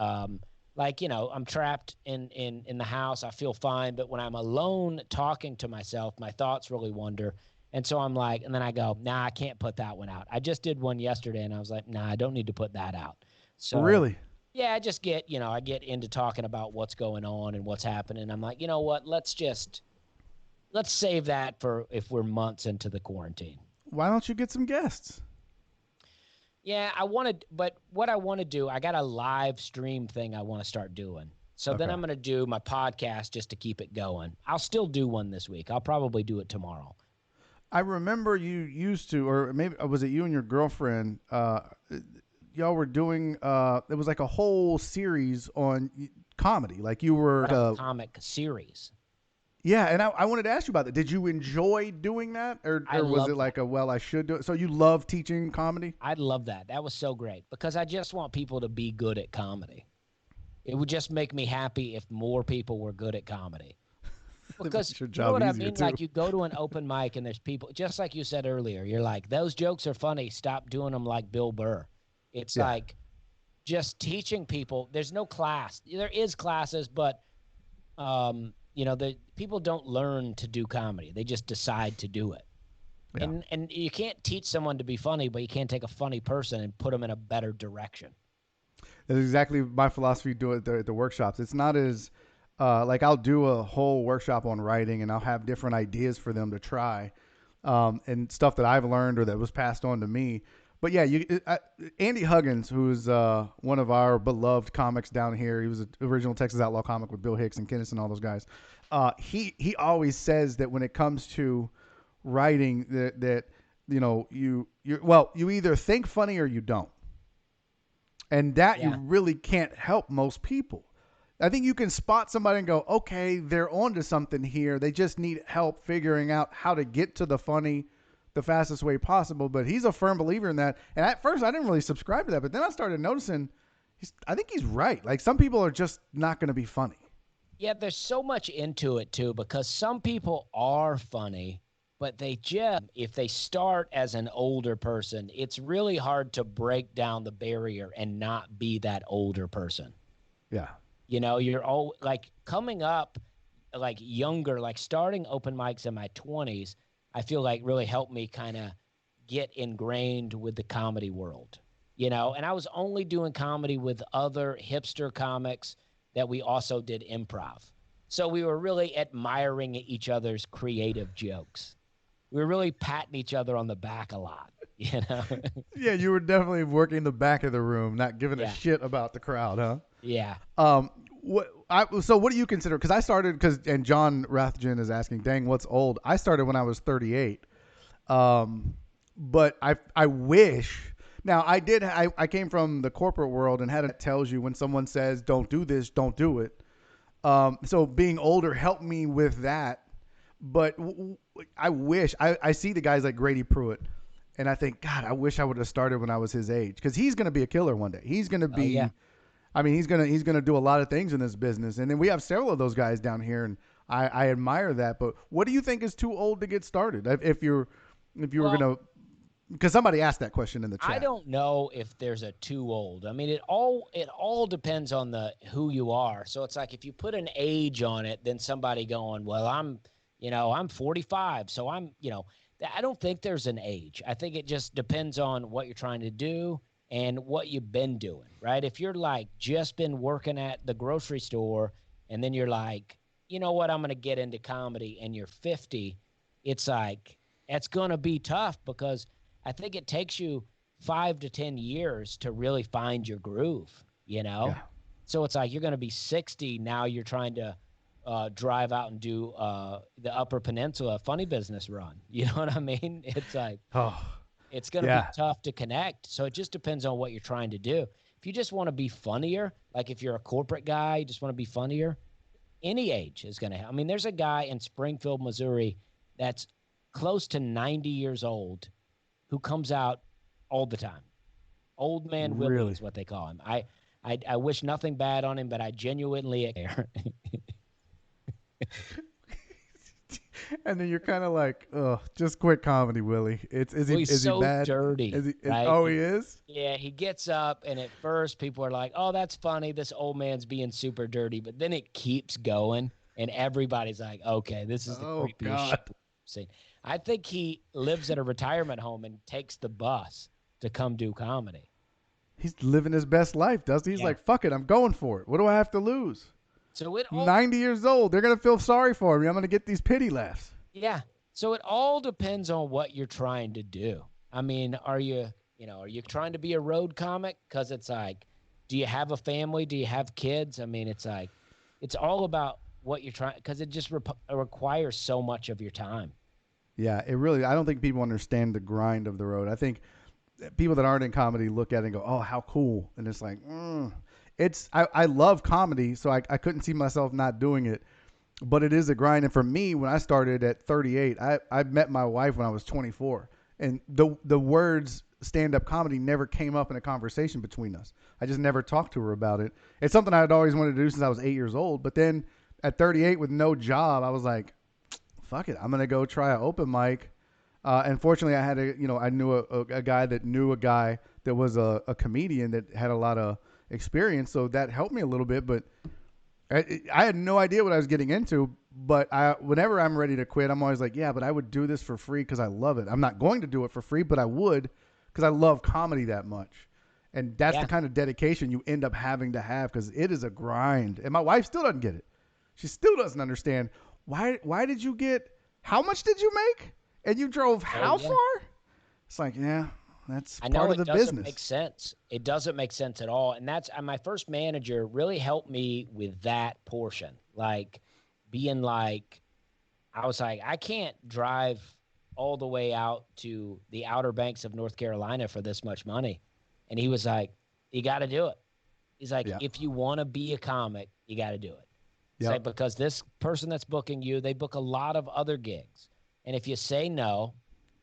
like, I'm trapped in the house. I feel fine, but when I'm alone talking to myself, my thoughts really wander. And so I'm like, and then I go, nah, I can't put that one out. I just did one yesterday and I was like, nah, I don't need to put that out. So Really? yeah, I just get, I get into talking about what's going on and what's happening. I'm like, you know what? Let's save that for if we're months into the quarantine. Why don't you get some guests? Yeah, I wanted, but what I want to do, I got a live stream thing I want to start doing. So then Okay. I'm going to do my podcast just to keep it going. I'll still do one this week. I'll probably do it tomorrow. I remember you used to, or maybe was it you and your girlfriend? Y'all were doing. It was like a whole series on comedy. Like you were. Right, comic series. Yeah, and I wanted to ask you about that. Did you enjoy doing that, I or was it love that. like a well, I should do it? So you love teaching comedy? I love that. That was so great because I just want people to be good at comedy. It would just make me happy if more people were good at comedy. It Because makes your you know job what I easier mean? too. Like you go to an open mic and there's people, just like you said earlier, you're like, those jokes are funny. Stop doing them like Bill Burr. It's Yeah. like just teaching people. There's no class. There is classes, but the people don't learn to do comedy. They just decide to do it. Yeah. And you can't teach someone to be funny, but you can't take a funny person and put them in a better direction. That's exactly my philosophy. Do it at the workshops. It's not as like I'll do a whole workshop on writing, and I'll have different ideas for them to try, and stuff that I've learned or that was passed on to me. But yeah, Andy Huggins, who's one of our beloved comics down here. He was an original Texas Outlaw comic with Bill Hicks and Kenneth and all those guys. He always says that when it comes to writing, that you either think funny or you don't, and that you Yeah. really can't help most people. I think you can spot somebody and go, okay, they're onto something here. They just need help figuring out how to get to the funny the fastest way possible. But he's a firm believer in that. And at first, I didn't really subscribe to that. But then I started noticing, I think he's right. Like some people are just not going to be funny. Yeah, there's so much into it too because some people are funny, but they just, if they start as an older person, it's really hard to break down the barrier and not be that older person. Yeah. You're all like coming up like younger, like starting open mics in my 20s, I feel like really helped me kind of get ingrained with the comedy world, and I was only doing comedy with other hipster comics that we also did improv. So we were really admiring each other's creative jokes. We were really patting each other on the back a lot, you know? Yeah, you were definitely working the back of the room, not giving a Yeah. shit about the crowd, huh? Yeah. So what do you consider? Because I started and John Rathjen is asking, dang, what's old? I started when I was 38. But I wish. Now I came from the corporate world and had it tells you when someone says don't do this, don't do it. So being older helped me with that. But I wish I see the guys like Grady Pruitt, and I think God, I wish I would have started when I was his age because he's going to be a killer one day. He's going to Oh, yeah. be. I mean, he's gonna do a lot of things in this business, and then we have several of those guys down here, and I admire that. But what do you think is too old to get started? If you were Well, gonna, because somebody asked that question in the I chat. don't know if there's a too old. I mean, it all depends on the who you are. So it's like if you put an age on it, then somebody going, well, I'm 45, so I don't think there's an age. I think it just depends on what you're trying to do and what you've been doing, right? If you're like just been working at the grocery store and then you're like, you know what, I'm going to get into comedy and you're 50, it's like it's going to be tough because I think it takes you 5 to 10 years to really find your groove, you Yeah. know? So it's like you're going to be 60. Now you're trying to drive out and do the Upper Peninsula funny business run. You know what I mean? It's like, Oh, it's going to be yeah. tough to connect. So it just depends on what you're trying to do. If you just want to be funnier, like if you're a corporate guy, you just want to be funnier, any age is going to help. I mean, there's a guy in Springfield, Missouri that's close to 90 years old who comes out all the time. Old man Willie Really. is what they call him. I wish nothing bad on him, but I genuinely care. And then you're kind of like, oh, just quit comedy, Willie. It's Well, he's is he so bad? dirty, right? Oh, he is. Yeah, he gets up, and at first people are like, "Oh, that's funny. This old man's being super dirty," but then it keeps going, and everybody's like, "Okay, this is the Oh creepiest shit God, I've seen." I think he lives at a retirement home and takes the bus to come do comedy. he's living his best life, does he? He's Yeah. like, fuck it, I'm going for it. What do I have to lose? So it I'm all 90 years old. They're gonna feel sorry for me. I'm gonna get these pity laughs. Yeah. So it all depends on what you're trying to do. I mean, are you trying to be a road comic? Because it's like, do you have a family? Do you have kids? I mean, it's like, it's all about what you're trying, because it just requires so much of your time. Yeah, it really. I don't think people understand the grind of the road. I think people that aren't in comedy look at it and go, "Oh, how cool!" And it's like, it's. I love comedy, so I couldn't see myself not doing it. But it is a grind. And for me, when I started at 38, I met my wife when I was 24, and the words stand up comedy never came up in a conversation between us. I just never talked to her about it. It's something I had always wanted to do since I was 8 years old. But then at 38 with no job, I was like, fuck it, I'm gonna go try an open mic. And fortunately, I had I knew a guy that knew a guy that was a comedian that had a lot of experience, so that helped me a little bit. But I had no idea what I was getting into. But whenever I'm ready to quit, I'm always like, yeah, but I would do this for free because I love it. I'm not going to do it for free, but I would because I love comedy that much. And that's the Yeah. kind of dedication you end up having to have because it is a grind. And my wife still doesn't get it. She still doesn't understand why did you get how much did you make? And you drove Oh, how yeah. far? It's like, yeah, that's I part know of it the doesn't make business. sense. It doesn't make sense at all. And that's my first manager really helped me with that portion. Like being like, I was like, I can't drive all the way out to the Outer Banks of North Carolina for this much money. And he was like, you got to do it. He's like, Yeah. if you want to be a comic, you got to do it. It's like, Yep. because this person that's booking you, they book a lot of other gigs. And if you say no,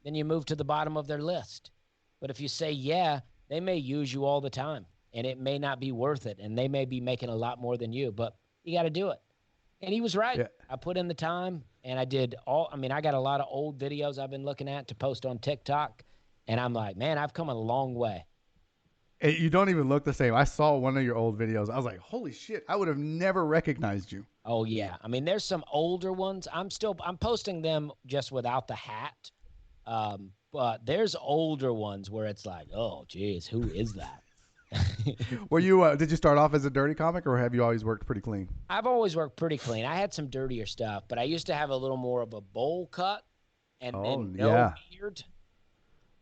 then you move to the bottom of their list. But if you say yeah, they may use you all the time and it may not be worth it. And they may be making a lot more than you, but you got to do it. And he was right. Yeah. I put in the time and I mean, I got a lot of old videos I've been looking at to post on TikTok. And I'm like, man, I've come a long way. You don't even look the same. I saw one of your old videos. I was like, holy shit, I would have never recognized you. Oh yeah. I mean, there's some older ones. I'm posting them just without the hat. But there's older ones where it's like, oh geez, who is that? Did you start off as a dirty comic or have you always worked pretty clean? I've always worked pretty clean. I had some dirtier stuff, but I used to have a little more of a bowl cut and Oh, then no yeah. beard.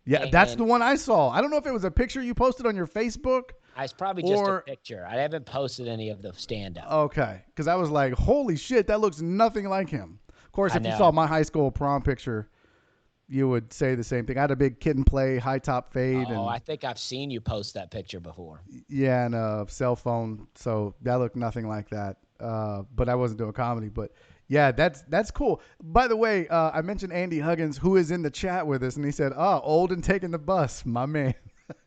Yeah, that's And the one I saw. I don't know if it was a picture you posted on your Facebook it's probably just a or picture. I haven't posted any of the stand up. okay, because I was like, holy shit, that looks nothing like him. Of course, I if you saw know. my high school prom picture, you would say the same thing. I had a big kid and play, high top fade, Oh, and I think I've seen you post that picture before. yeah, and a cell phone. So that looked nothing like that. But I wasn't doing comedy. But yeah, that's cool. By the way, I mentioned Andy Huggins, who is in the chat with us, and he said, "Oh, old and taking the bus, my man."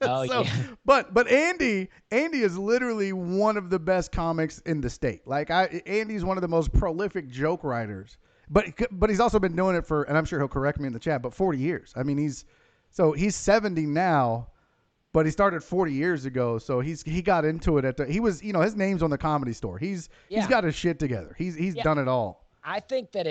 Oh So, yeah. but Andy is literally one of the best comics in the state. Andy's one of the most prolific joke writers. But he's also been doing it for, and I'm sure he'll correct me in the chat, but 40 years. I mean, he's 70 now, but he started 40 years ago. So he got into it he was, his name's on the Comedy Store. He's Yeah. got his shit together. He's Yeah. done it all. I think that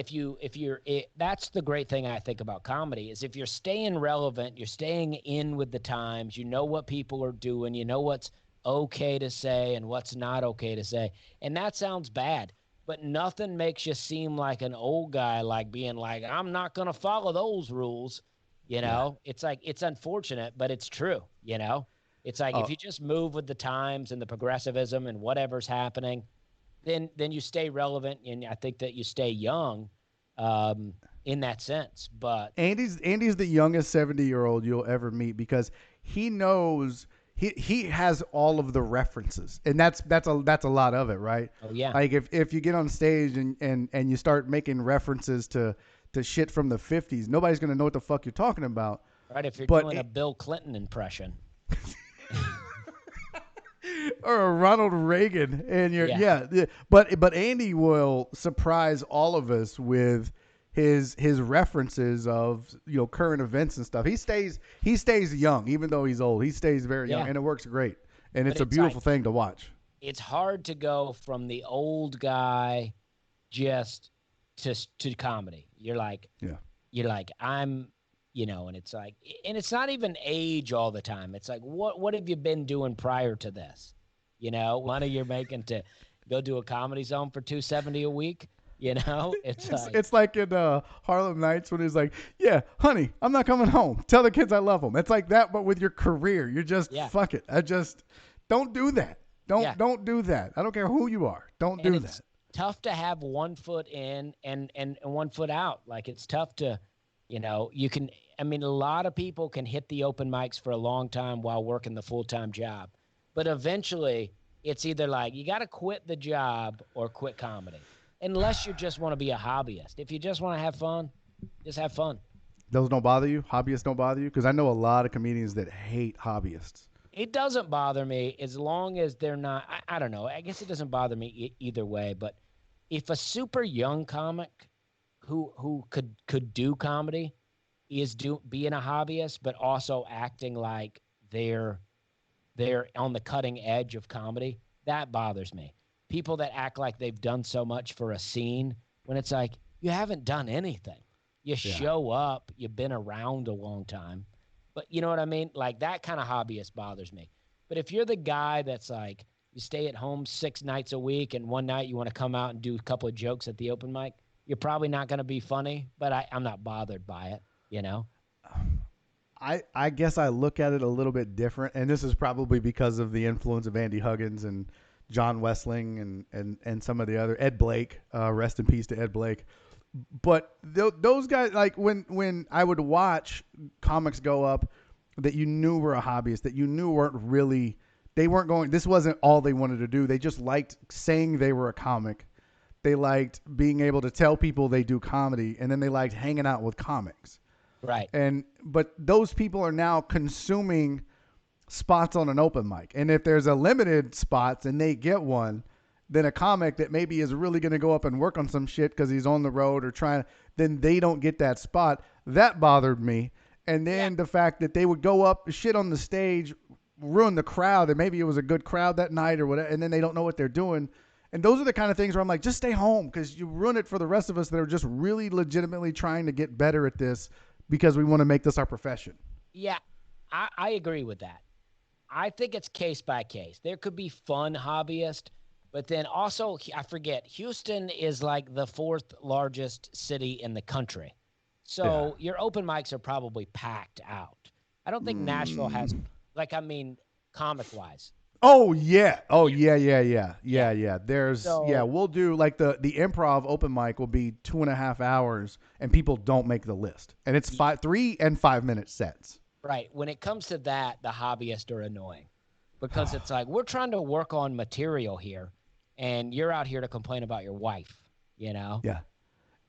that's the great thing I think about comedy is if you're staying relevant, you're staying in with the times, you know what people are doing, you know what's okay to say and what's not okay to say. And that sounds bad, but nothing makes you seem like an old guy, like being like, I'm not going to follow those rules. Yeah. It's like, it's unfortunate, but it's true. It's like if Uh, you just move with the times and the progressivism and whatever's happening, then you stay relevant, and I think that you stay young, in that sense. But Andy's the youngest 70-year-old you'll ever meet because he knows he has all of the references, and that's a lot of it, right? oh yeah, Like if you get on stage and you start making references to shit from the 50s, nobody's gonna know what the fuck you're talking about. right. If you're But doing a Bill Clinton impression, or a Ronald Reagan, and yeah, yeah. But Andy will surprise all of us with his references of current events and stuff. He stays young, even though he's old. He stays very young, Yeah. and it works great. And But it's a it's like beautiful thing to watch. it's hard to go from the old guy just to comedy. Yeah. You're like I'm, and it's like, and it's not even age all the time. It's like what have you been doing prior to this? Money you're making to go do a comedy zone for 270 a week. It's like, It's like in Harlem Nights when he's like, "Yeah, honey, I'm not coming home. Tell the kids I love them." It's like that, but with your career. You're just yeah, fuck it. I just don't do that. Don't yeah. don't do that. I don't care who you are. Don't And do it's that. tough to have one foot in and one foot out. Like it's tough to, you can. I mean, a lot of people can hit the open mics for a long time while working the full time job, but eventually it's either like you got to quit the job or quit comedy, unless you just want to be a hobbyist. If you just want to have fun, just have fun. Those don't bother you? Hobbyists don't bother you? Because I know a lot of comedians that hate hobbyists. It doesn't bother me as long as they're not. I don't know. I guess it doesn't bother me either way. But if a super young comic who could do comedy is being a hobbyist, but also acting like they're on the cutting edge of comedy, that bothers me. People that act like they've done so much for a scene when it's like you haven't done anything. You Yeah. show up, you've been around a long time. But you know what I mean? Like that kind of hobbyist bothers me. But if you're the guy that's like you stay at home 6 nights a week and one night you want to come out and do a couple of jokes at the open mic, you're probably not going to be funny, but I'm not bothered by it. I guess I look at it a little bit different, and this is probably because of the influence of Andy Huggins and John Wessling and some of the other Ed Blake. Rest in peace to Ed Blake. But those guys, like when I would watch comics go up that you knew were a hobbyist, that you knew they weren't going. This wasn't all they wanted to do. They just liked saying they were a comic. They liked being able to tell people they do comedy, and then they liked hanging out with comics. Right. But those people are now consuming spots on an open mic. And if there's a limited spots and they get one, then a comic that maybe is really going to go up and work on some shit because he's on the road or trying, then they don't get that spot. That bothered me. And then the fact that they would go up, shit on the stage, ruin the crowd, and maybe it was a good crowd that night or whatever, and then they don't know what they're doing. And those are the kind of things where I'm like, just stay home because you ruin it for the rest of us that are just really legitimately trying to get better at this because we want to make this our profession. Yeah, I agree with that. I think it's case by case. There could be fun hobbyists, but then also, I forget, Houston is like the fourth largest city in the country. So your open mics are probably packed out. I don't think Nashville has, comic wise. Oh yeah. Oh yeah. We'll do like the improv open mic will be 2.5 hours and people don't make the list. And it's 3 and 5 minute sets. Right. When it comes to that, the hobbyists are annoying because it's like, we're trying to work on material here and you're out here to complain about your wife, Yeah.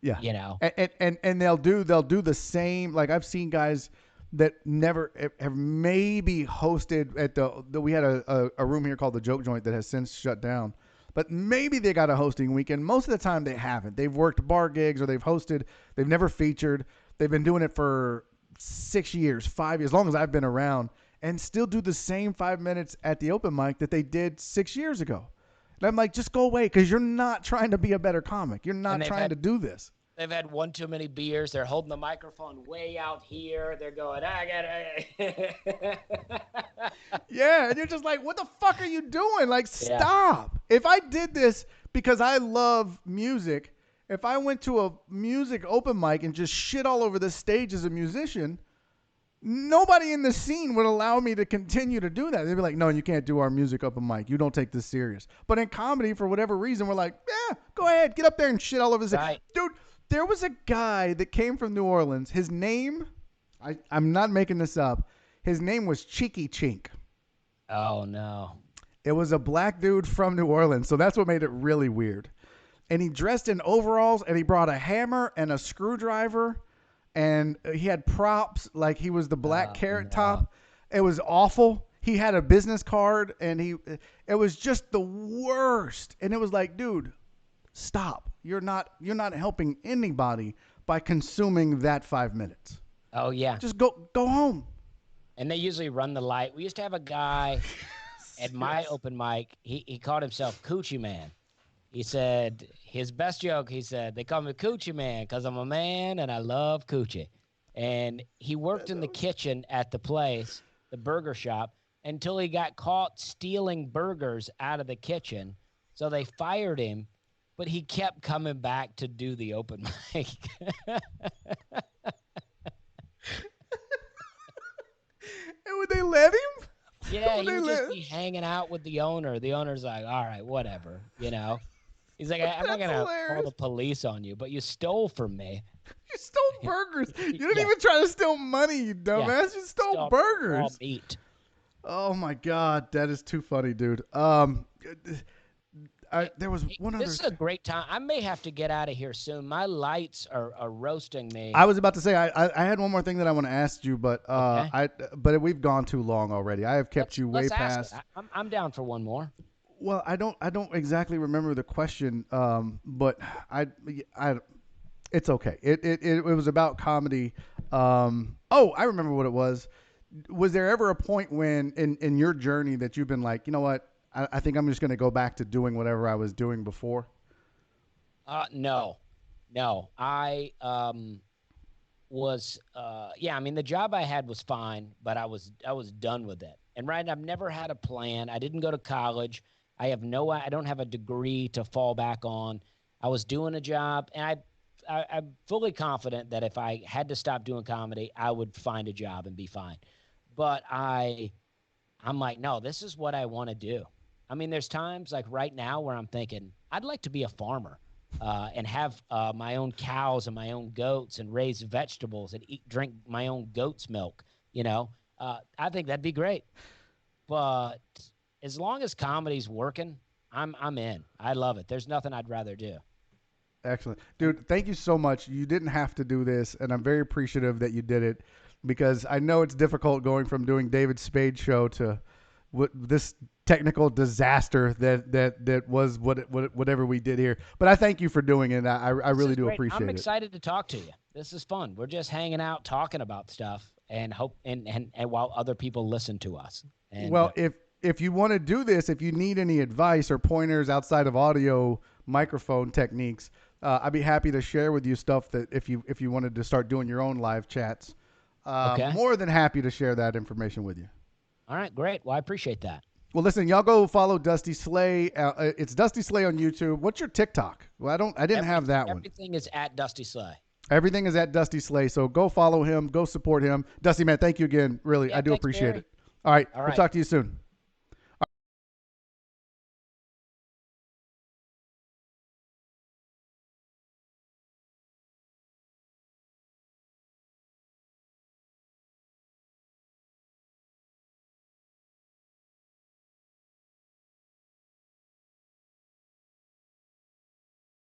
And they'll do the same. Like I've seen guys that never have maybe hosted at we had a room here called the Joke Joint that has since shut down, but maybe they got a hosting weekend. Most of the time they haven't. They've worked bar gigs or they've hosted. They've never featured. They've been doing it for 6 years, 5 years, as long as I've been around, and still do the same 5 minutes at the open mic that they did 6 years ago. And I'm like, just go away because you're not trying to be a better comic. You're not trying to do this. They've had one too many beers. They're holding the microphone way out here. They're going, I got it. Yeah, and you're just like, what the fuck are you doing? Like, stop. If I did this because I love music, if I went to a music open mic and just shit all over the stage as a musician, nobody in the scene would allow me to continue to do that. They'd be like, no, you can't do our music open mic. You don't take this serious. But in comedy, for whatever reason, we're like, yeah, go ahead. Get up there and shit all over the stage. Right. Dude, there was a guy that came from New Orleans. His name, I'm not making this up. His name was Cheeky Chink. Oh, no. It was a black dude from New Orleans. So that's what made it really weird. And he dressed in overalls and he brought a hammer and a screwdriver. And he had props like he was the black Carrot Top. It was awful. He had a business card and it was just the worst. And it was like, dude, stop. You're not helping anybody by consuming that 5 minutes. Oh yeah. Just go home. And they usually run the light. We used to have a guy at my Yes. open mic. He called himself Coochie Man. He said his best joke. He said they call me Coochie Man because I'm a man and I love coochie. And he worked in the kitchen at the place, the burger shop, until he got caught stealing burgers out of the kitchen. So they fired him, but he kept coming back to do the open mic. And would they let him? Yeah, Would he they would just let? be hanging out with the owner. The owner's like, all right, whatever, you know. He's like, I'm not That's gonna call the hilarious. police on you, but you stole from me. You stole burgers. You didn't Yeah, even try to steal money, you yeah. dumbass. You stole Stole raw burgers. meat. Oh my god, that is too funny, dude. Hey, There was hey, one this other. is a great time. I may have to get out of here soon. My lights are roasting me. I was about to say I had one more thing that I want to ask you, but Okay, we've gone too long already. I have kept you way let's ask it. past. I'm down for one more. Well, I don't exactly remember the question, but I I it's okay. It was about comedy. Oh, I remember what it was. Was there ever a point when in your journey that you've been like, you know what? I think I'm just going to go back to doing whatever I was doing before. No, no. I was yeah. I mean, the job I had was fine, but I was done with it. And right, I've never had a plan. I didn't go to college. I don't have a degree to fall back on. I was doing a job, and I'm fully confident that if I had to stop doing comedy, I would find a job and be fine. But I'm like, no, this is what I want to do. I mean, there's times like right now where I'm thinking I'd like to be a farmer and have my own cows and my own goats and raise vegetables and drink my own goat's milk. I think that'd be great. But as long as comedy's working, I'm in. I love it. There's nothing I'd rather do. Excellent. And Dude, thank you so much. You didn't have to do this, and I'm very appreciative that you did it because I know it's difficult going from doing David Spade show to this technical disaster that was whatever we did here. But I thank you for doing it. I this really is do great. I'm appreciate it. excited to talk to you. This is fun. We're just hanging out, talking about stuff, and hope and while other people listen to us. And Well, if you want to do this, if you need any advice or pointers outside of audio microphone techniques, I'd be happy to share with you stuff that if you wanted to start doing your own live chats, okay, more than happy to share that information with you. all right, great. Well, I appreciate that. Well, listen, y'all go follow Dusty Slay. It's Dusty Slay on YouTube. What's your TikTok? Well, I didn't have that one. Everything is at Dusty Slay. Everything is at Dusty Slay. So go follow him. Go support him. Dusty, man, thank you again. Really, Yeah, I do thanks, appreciate Barry. it. All right, All we'll right. talk to you soon.